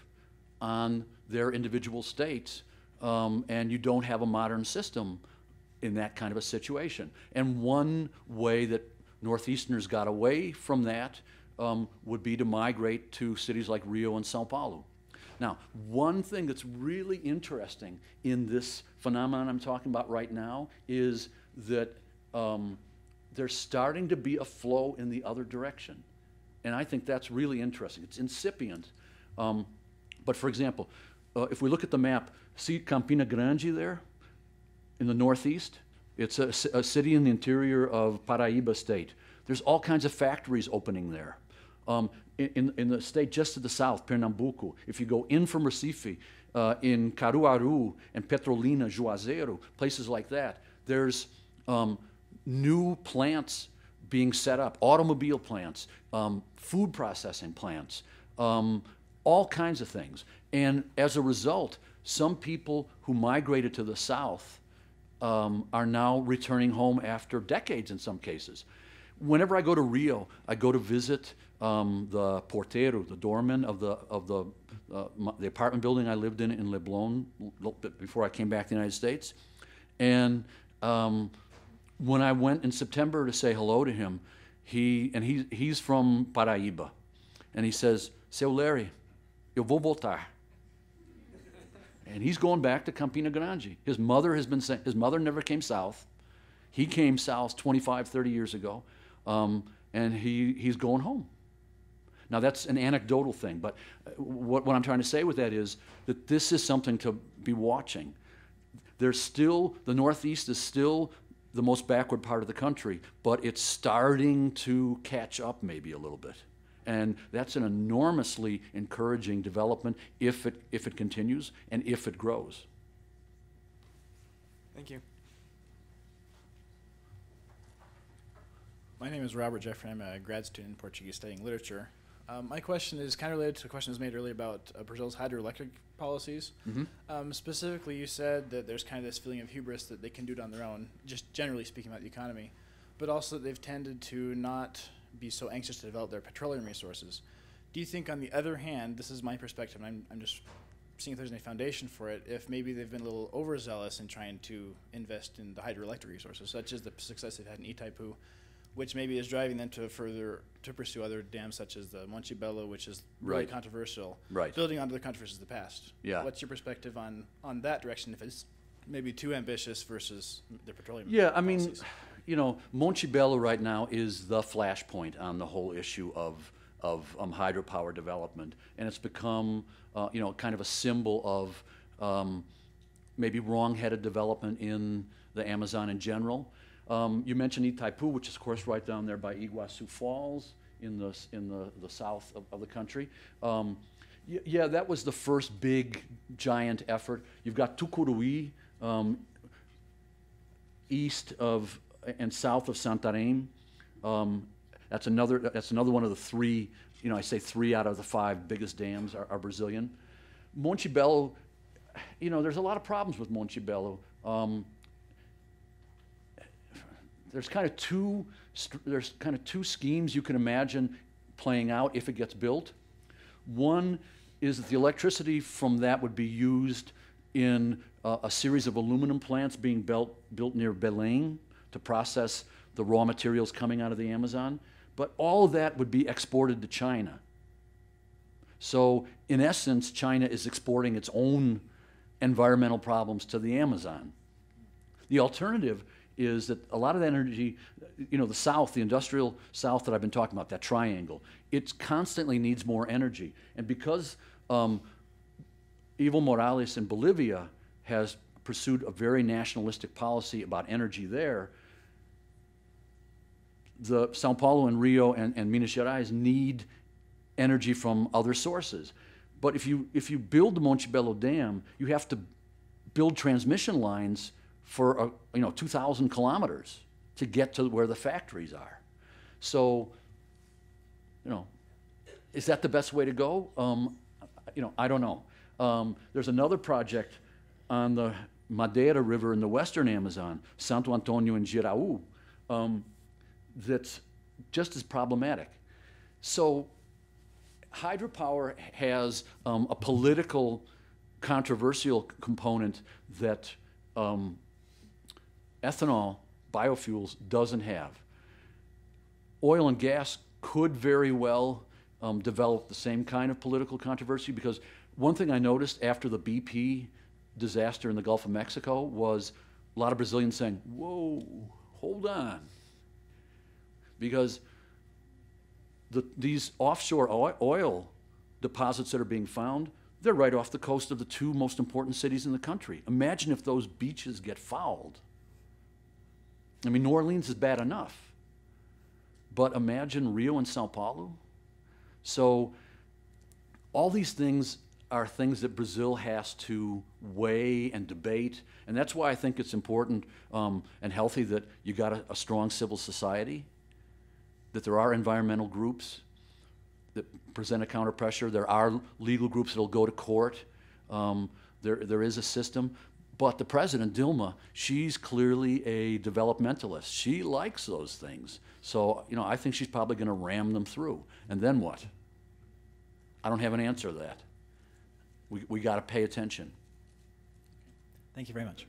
on their individual states, and you don't have a modern system in that kind of a situation. And one way that Northeasterners got away from that would be to migrate to cities like Rio and Sao Paulo. Now, one thing that's really interesting in this phenomenon I'm talking about right now is that there's starting to be a flow in the other direction. And I think that's really interesting. It's incipient. But for example, if we look at the map, see Campina Grande there in the Northeast? It's a city in the interior of Paraíba state. There's all kinds of factories opening there. In the state just to the south, Pernambuco, if you go in from Recife, in Caruaru and Petrolina, Juazeiro, places like that, there's new plants being set up, automobile plants, food processing plants, all kinds of things. And as a result, some people who migrated to the south are now returning home after decades in some cases. Whenever I go to Rio, I go to visit the portero, the doorman of the apartment building I lived in Leblon before I came back to the United States. And when I went in September to say hello to him, he's from Paraíba, and he says, "Seu Larry, eu vou voltar." And he's going back to Campina Grande. His mother never came south. He came south 25, 30 years ago, and he's going home. Now that's an anecdotal thing, but what I'm trying to say with that is that this is something to be watching. The Northeast is still the most backward part of the country, but it's starting to catch up maybe a little bit. And that's an enormously encouraging development if it continues and if it grows. Thank you. My name is Robert Jeffrey. I'm a grad student in Portuguese studying literature. My question is kind of related to a question that was made earlier about Brazil's hydroelectric policies. Mm-hmm. Specifically, you said that there's kind of this feeling of hubris that they can do it on their own, just generally speaking about the economy, but also that they've tended to not be so anxious to develop their petroleum resources. Do you think, on the other hand, this is my perspective, and I'm just seeing if there's any foundation for it, if maybe they've been a little overzealous in trying to invest in the hydroelectric resources, such as the success they've had in Itaipu, which maybe is driving them to pursue other dams such as the Monte Bello, which is really controversial. Right. Building onto the controversies of the past. Yeah. What's your perspective on that direction, if it's maybe too ambitious versus the petroleum I policies? mean, Monte Bello right now is the flashpoint on the whole issue of hydropower development, and it's become kind of a symbol of maybe wrong-headed development in the Amazon in general. You mentioned Itaipu, which is of course right down there by Iguazu Falls in the south of the country. Yeah, that was the first big giant effort. You've got Tucuruí east of and south of Santarém. That's another one of the three. I say 3 out of the 5 biggest dams are Brazilian. Monte Bello, there's a lot of problems with Monte Bello. There's kind of two schemes you can imagine playing out if it gets built. One is that the electricity from that would be used in a series of aluminum plants being built near Belém to process the raw materials coming out of the Amazon. But all of that would be exported to China. So in essence, China is exporting its own environmental problems to the Amazon. The alternative is that a lot of that energy, the South, the industrial South that I've been talking about, that triangle, it constantly needs more energy. And because Evo Morales in Bolivia has pursued a very nationalistic policy about energy there, the Sao Paulo and Rio and Minas Gerais need energy from other sources. But if you build the Monte Bello Dam, you have to build transmission lines for 2,000 kilometers to get to where the factories are. So, is that the best way to go? I don't know. There's another project on the Madeira River in the western Amazon, Santo Antonio and Giraú, that's just as problematic. So hydropower has a political, controversial component that ethanol, biofuels, doesn't have. Oil and gas could very well develop the same kind of political controversy, because one thing I noticed after the BP disaster in the Gulf of Mexico was a lot of Brazilians saying, whoa, hold on. Because these offshore oil deposits that are being found, they're right off the coast of the 2 most important cities in the country. Imagine if those beaches get fouled. I mean, New Orleans is bad enough, but imagine Rio and Sao Paulo. So all these things are things that Brazil has to weigh and debate, and that's why I think it's important and healthy that you got a strong civil society, that there are environmental groups that present a counter pressure. There are legal groups that will go to court. There is a system, But the president, Dilma, she's clearly a developmentalist. She likes those things. So, you know, I think she's probably going to ram them through. And then what? I don't have an answer to that. We got to pay attention. Thank you very much.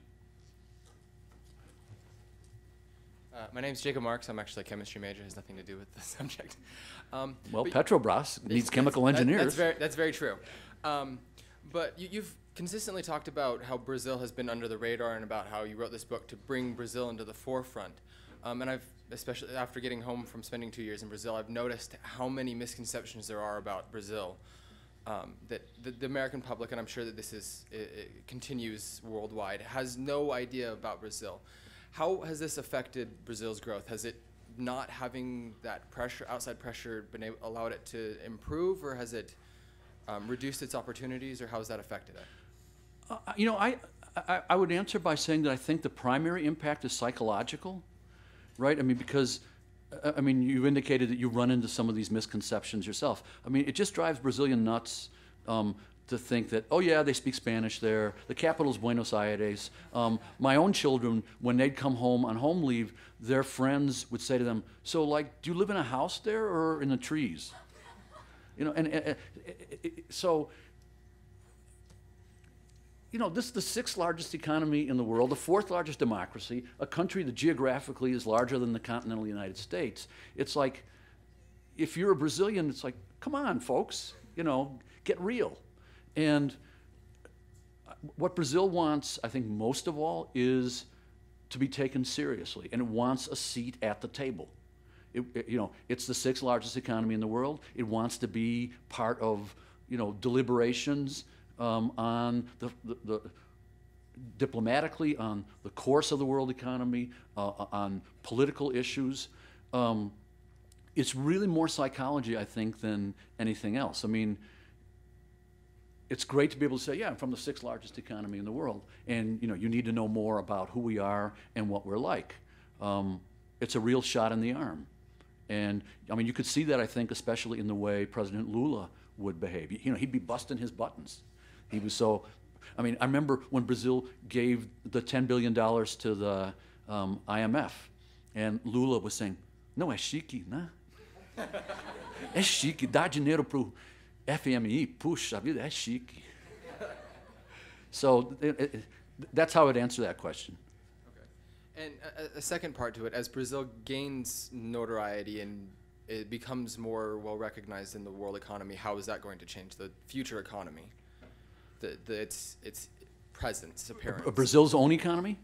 My name's Jacob Marks. I'm actually a chemistry major. It has nothing to do with the subject. Well, Petrobras needs chemical engineers. That's very true. But you've consistently talked about how Brazil has been under the radar and about how you wrote this book to bring Brazil into the forefront. And I've, especially after getting home from spending 2 years in Brazil, I've noticed how many misconceptions there are about Brazil. That the American public, and I'm sure that this it continues worldwide, has no idea about Brazil. How has this affected Brazil's growth? Has it not having that pressure, outside pressure, allowed it to improve, or has it reduced its opportunities, or how has that affected it? You know, I would answer by saying that I think the primary impact is psychological, right? I mean, because, I mean, you've indicated that you run into some of these misconceptions yourself. I mean, it just drives Brazilian nuts to think that, oh yeah, they speak Spanish there, the capital's Buenos Aires. My own children, when they'd come home on home leave, their friends would say to them, so like, do you live in a house there or in the trees? You know, and so, you know, this is the 6th largest economy in the world, the 4th largest democracy, a country that geographically is larger than the continental United States. It's like, if you're a Brazilian, it's like, come on, folks, you know, get real. And what Brazil wants, I think most of all, is to be taken seriously, and it wants a seat at the table. You know, it's the 6th largest economy in the world. It wants to be part of, you know, deliberations on the diplomatically on the course of the world economy, on political issues. It's really more psychology, I think, than anything else. I mean, it's great to be able to say, yeah, I'm from the 6th largest economy in the world, and you know, you need to know more about who we are and what we're like. It's a real shot in the arm. And I mean, you could see that, I think, especially in the way President Lula would behave. You know, he'd be busting his buttons. He was so, I mean, I remember when Brazil gave the $10 billion to the IMF, and Lula was saying, não é chique, né? É chique, dar dinheiro pro FMI, puxa vida, é chique. So that's how I'd answer that question. And a second part to it, as Brazil gains notoriety and it becomes more well recognized in the world economy, how is that going to change the future economy? Its presence, its appearance. Brazil's own economy?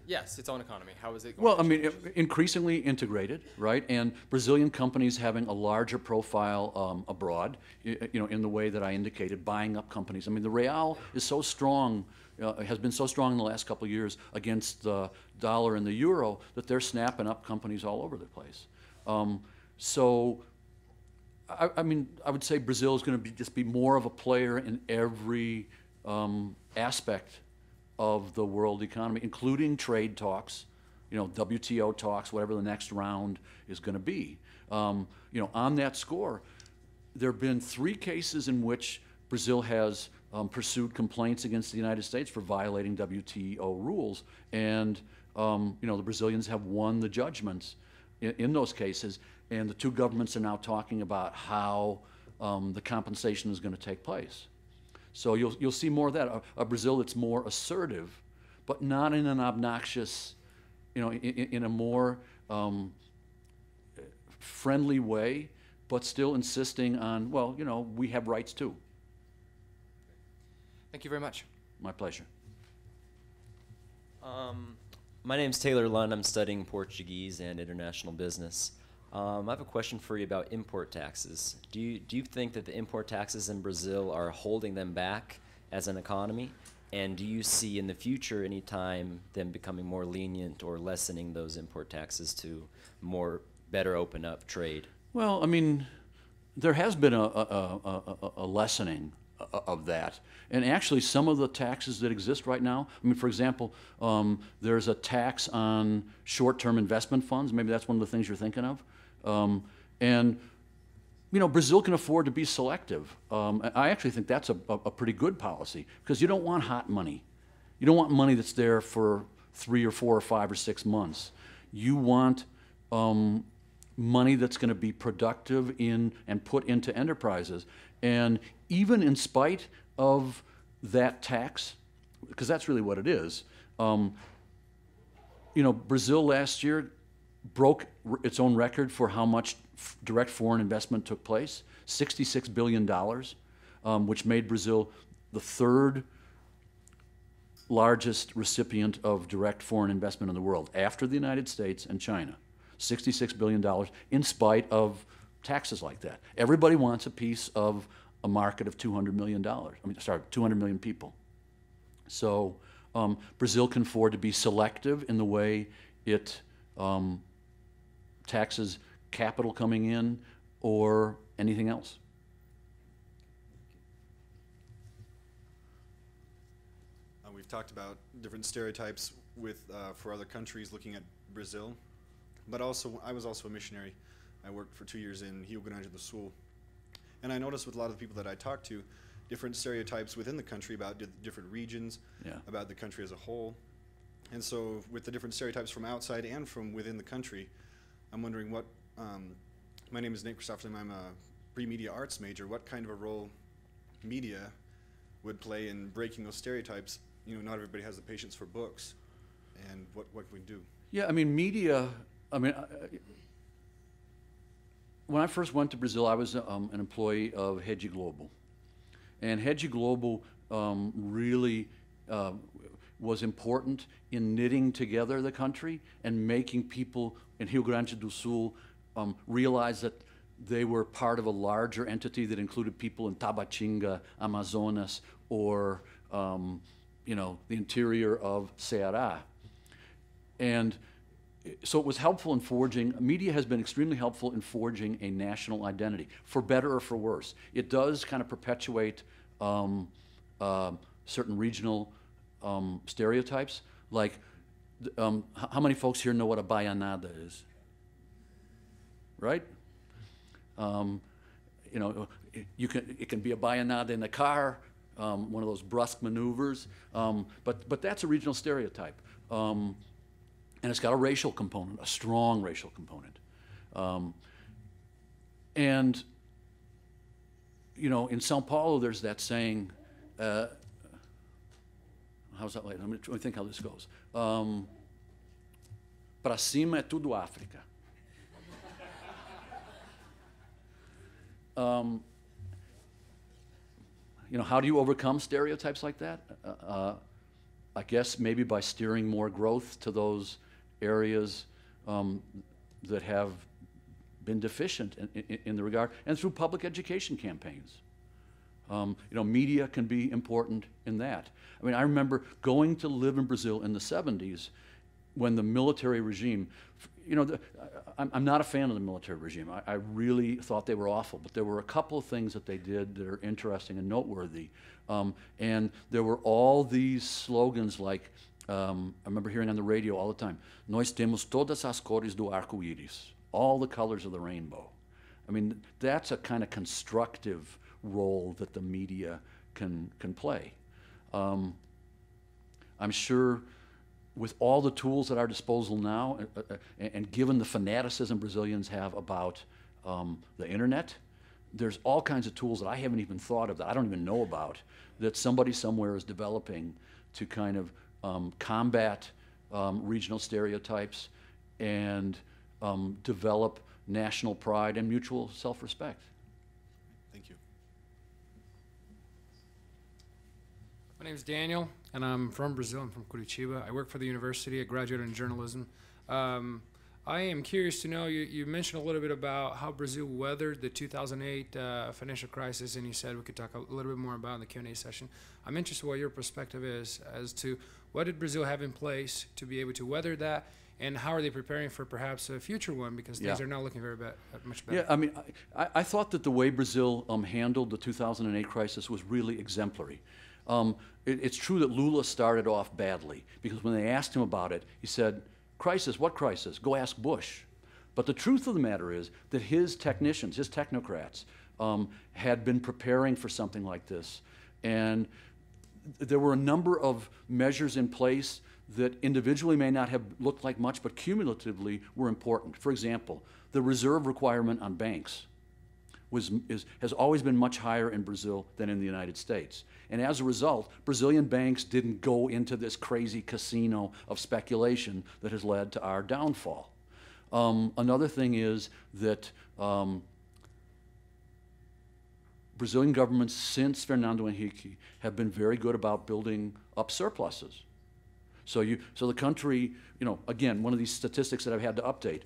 Yes, its own economy. How is it going Well, to I mean, change? increasingly integrated, right? And Brazilian companies having a larger profile abroad, you know, in the way that I indicated, buying up companies. I mean, the real is so strong, has been so strong in the last couple of years against the dollar and the euro that they're snapping up companies all over the place. So, I mean, I would say Brazil is going to just be more of a player in every aspect of the world economy, including trade talks, you know, WTO talks, whatever the next round is going to be. You know, on that score, there have been 3 cases in which Brazil has pursued complaints against the United States for violating WTO rules, and you know, the Brazilians have won the judgments in those cases, and the 2 governments are now talking about how the compensation is going to take place. So you'll see more of that, a Brazil that's more assertive, but not in an obnoxious, you know, in a more friendly way, but still insisting on, well, you know, we have rights too. Thank you very much. My pleasure. My name's Taylor Lund. I'm studying Portuguese and international business. I have a question for you about import taxes. Do you think that the import taxes in Brazil are holding them back as an economy? And do you see in the future any time them becoming more lenient or lessening those import taxes to better open up trade? Well, I mean, there has been a lessening of that. And actually, some of the taxes that exist right now, I mean, for example, there's a tax on short-term investment funds. Maybe that's one of the things you're thinking of. And, you know, Brazil can afford to be selective. I actually think that's a pretty good policy, because you don't want hot money. You don't want money that's there for 3 or 4 or 5 or 6 months. You want money that's going to be productive in and put into enterprises. And even in spite of that tax, because that's really what it is, you know, Brazil last year broke its own record for how much direct foreign investment took place, $66 billion, which made Brazil the 3rd largest recipient of direct foreign investment in the world, after the United States and China. $66 billion in spite of taxes like that. Everybody wants a piece of a market of $200 million. 200 million people. So Brazil can afford to be selective in the way it taxes capital coming in or anything else. We've talked about different stereotypes for other countries looking at Brazil, but also I was also a missionary. I worked for 2 years in Rio Grande do Sul, and I noticed with a lot of the people that I talked to, different stereotypes within the country about different regions, about the country as a whole. And so with the different stereotypes from outside and from within the country, I'm wondering what, my name is Nate Christopherson, I'm a pre-media arts major, what kind of a role media would play in breaking those stereotypes? You know, not everybody has the patience for books, and what can we do? Yeah, I mean, media, I mean, when I first went to Brazil, I was an employee of Rede Globo. And Rede Globo really was important in knitting together the country and making people in Rio Grande do Sul realize that they were part of a larger entity that included people in Tabatinga, Amazonas, or you know, the interior of Ceará. And so it was helpful in forging, media has been extremely helpful in forging a national identity, for better or for worse. It does kind of perpetuate certain regional stereotypes, like how many folks here know what a baianada is? Right? You know, it can be a baianada in the car, one of those brusque maneuvers, but that's a regional stereotype. And it's got a racial component, a strong racial component. And, you know, in Sao Paulo, there's that saying, how's that like? Let me think how this goes. Pra cima é tudo África. You know, how do you overcome stereotypes like that? I guess maybe by steering more growth to those areas that have been deficient in the regard, and through public education campaigns. You know, media can be important in that. I mean, I remember going to live in Brazil in the 70s when the military regime, you know, I'm not a fan of the military regime. I really thought they were awful, but there were a couple of things that they did that are interesting and noteworthy. And there were all these slogans like, I remember hearing on the radio all the time, "Nós temos todas as cores do arco-íris," all the colors of the rainbow. I mean, that's a kind of constructive role that the media can play. I'm sure with all the tools at our disposal now, and given the fanaticism Brazilians have about the internet, there's all kinds of tools that I haven't even thought of, that I don't even know about, that somebody somewhere is developing to kind of combat regional stereotypes and develop national pride and mutual self-respect. Thank you. My name is Daniel, and I'm from Brazil. I'm from Curitiba. I work for the university. I graduated in journalism. I am curious to know, you mentioned a little bit about how Brazil weathered the 2008 financial crisis, and you said we could talk a little bit more about in the Q&A session. I'm interested what your perspective is as to what did Brazil have in place to be able to weather that, and how are they preparing for perhaps a future one, because things are not looking very much better. Yeah, I mean, I thought that the way Brazil handled the 2008 crisis was really exemplary. It's true that Lula started off badly, because when they asked him about it, he said, "Crisis? What crisis? Go ask Bush." But the truth of the matter is that his technicians, his technocrats, had been preparing for something like this. And there were a number of measures in place that individually may not have looked like much, but cumulatively were important. For example, the reserve requirement on banks has always been much higher in Brazil than in the United States. And as a result, Brazilian banks didn't go into this crazy casino of speculation that has led to our downfall. Another thing is that Brazilian governments since Fernando Henrique have been very good about building up surpluses. So the country, again, one of these statistics that I've had to update,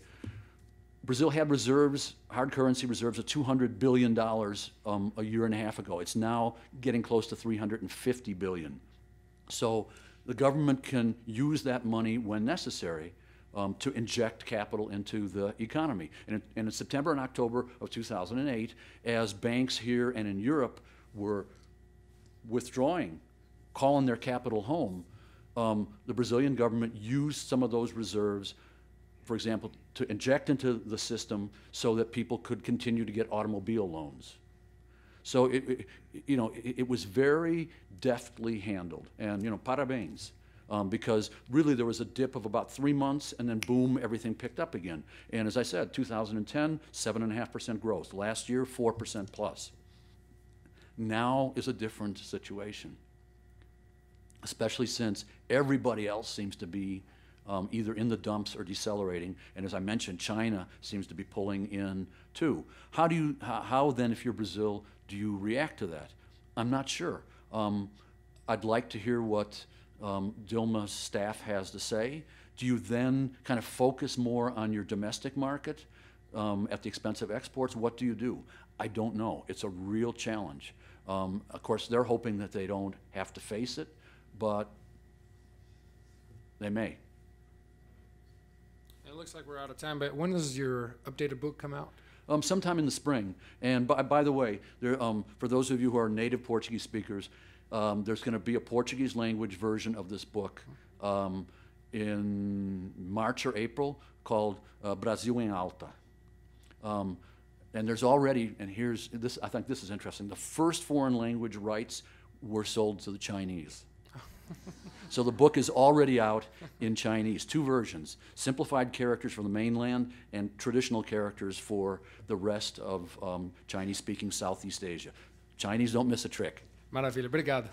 Brazil had reserves, hard currency reserves of $200 billion a year and a half ago. It's now getting close to $350 billion. So the government can use that money when necessary to inject capital into the economy. And in September and October of 2008, as banks here and in Europe were withdrawing, calling their capital home, the Brazilian government used some of those reserves, for example, to inject into the system so that people could continue to get automobile loans. So it was very deftly handled, and parabéns, because really there was a dip of about 3 months, and then boom, everything picked up again. And as I said, 2010, 7.5% growth. Last year, 4% plus. Now is a different situation, especially since everybody else seems to be either in the dumps or decelerating, and as I mentioned, China seems to be pulling in too. How then, if you're Brazil, do you react to that? I'm not sure. I'd like to hear what Dilma's staff has to say. Do you then kind of focus more on your domestic market at the expense of exports? What do you do? I don't know. It's a real challenge. Of course, they're hoping that they don't have to face it, but they may. It looks like we're out of time, but when does your updated book come out? Sometime in the spring. And by the way, for those of you who are native Portuguese speakers, there's going to be a Portuguese language version of this book in March or April called Brasil em Alta. And there's already, and here's this, I think this is interesting, the first foreign language rights were sold to the Chinese. So the book is already out in Chinese, 2 versions, simplified characters from the mainland and traditional characters for the rest of Chinese-speaking Southeast Asia. Chinese don't miss a trick. Maravilha, obrigado.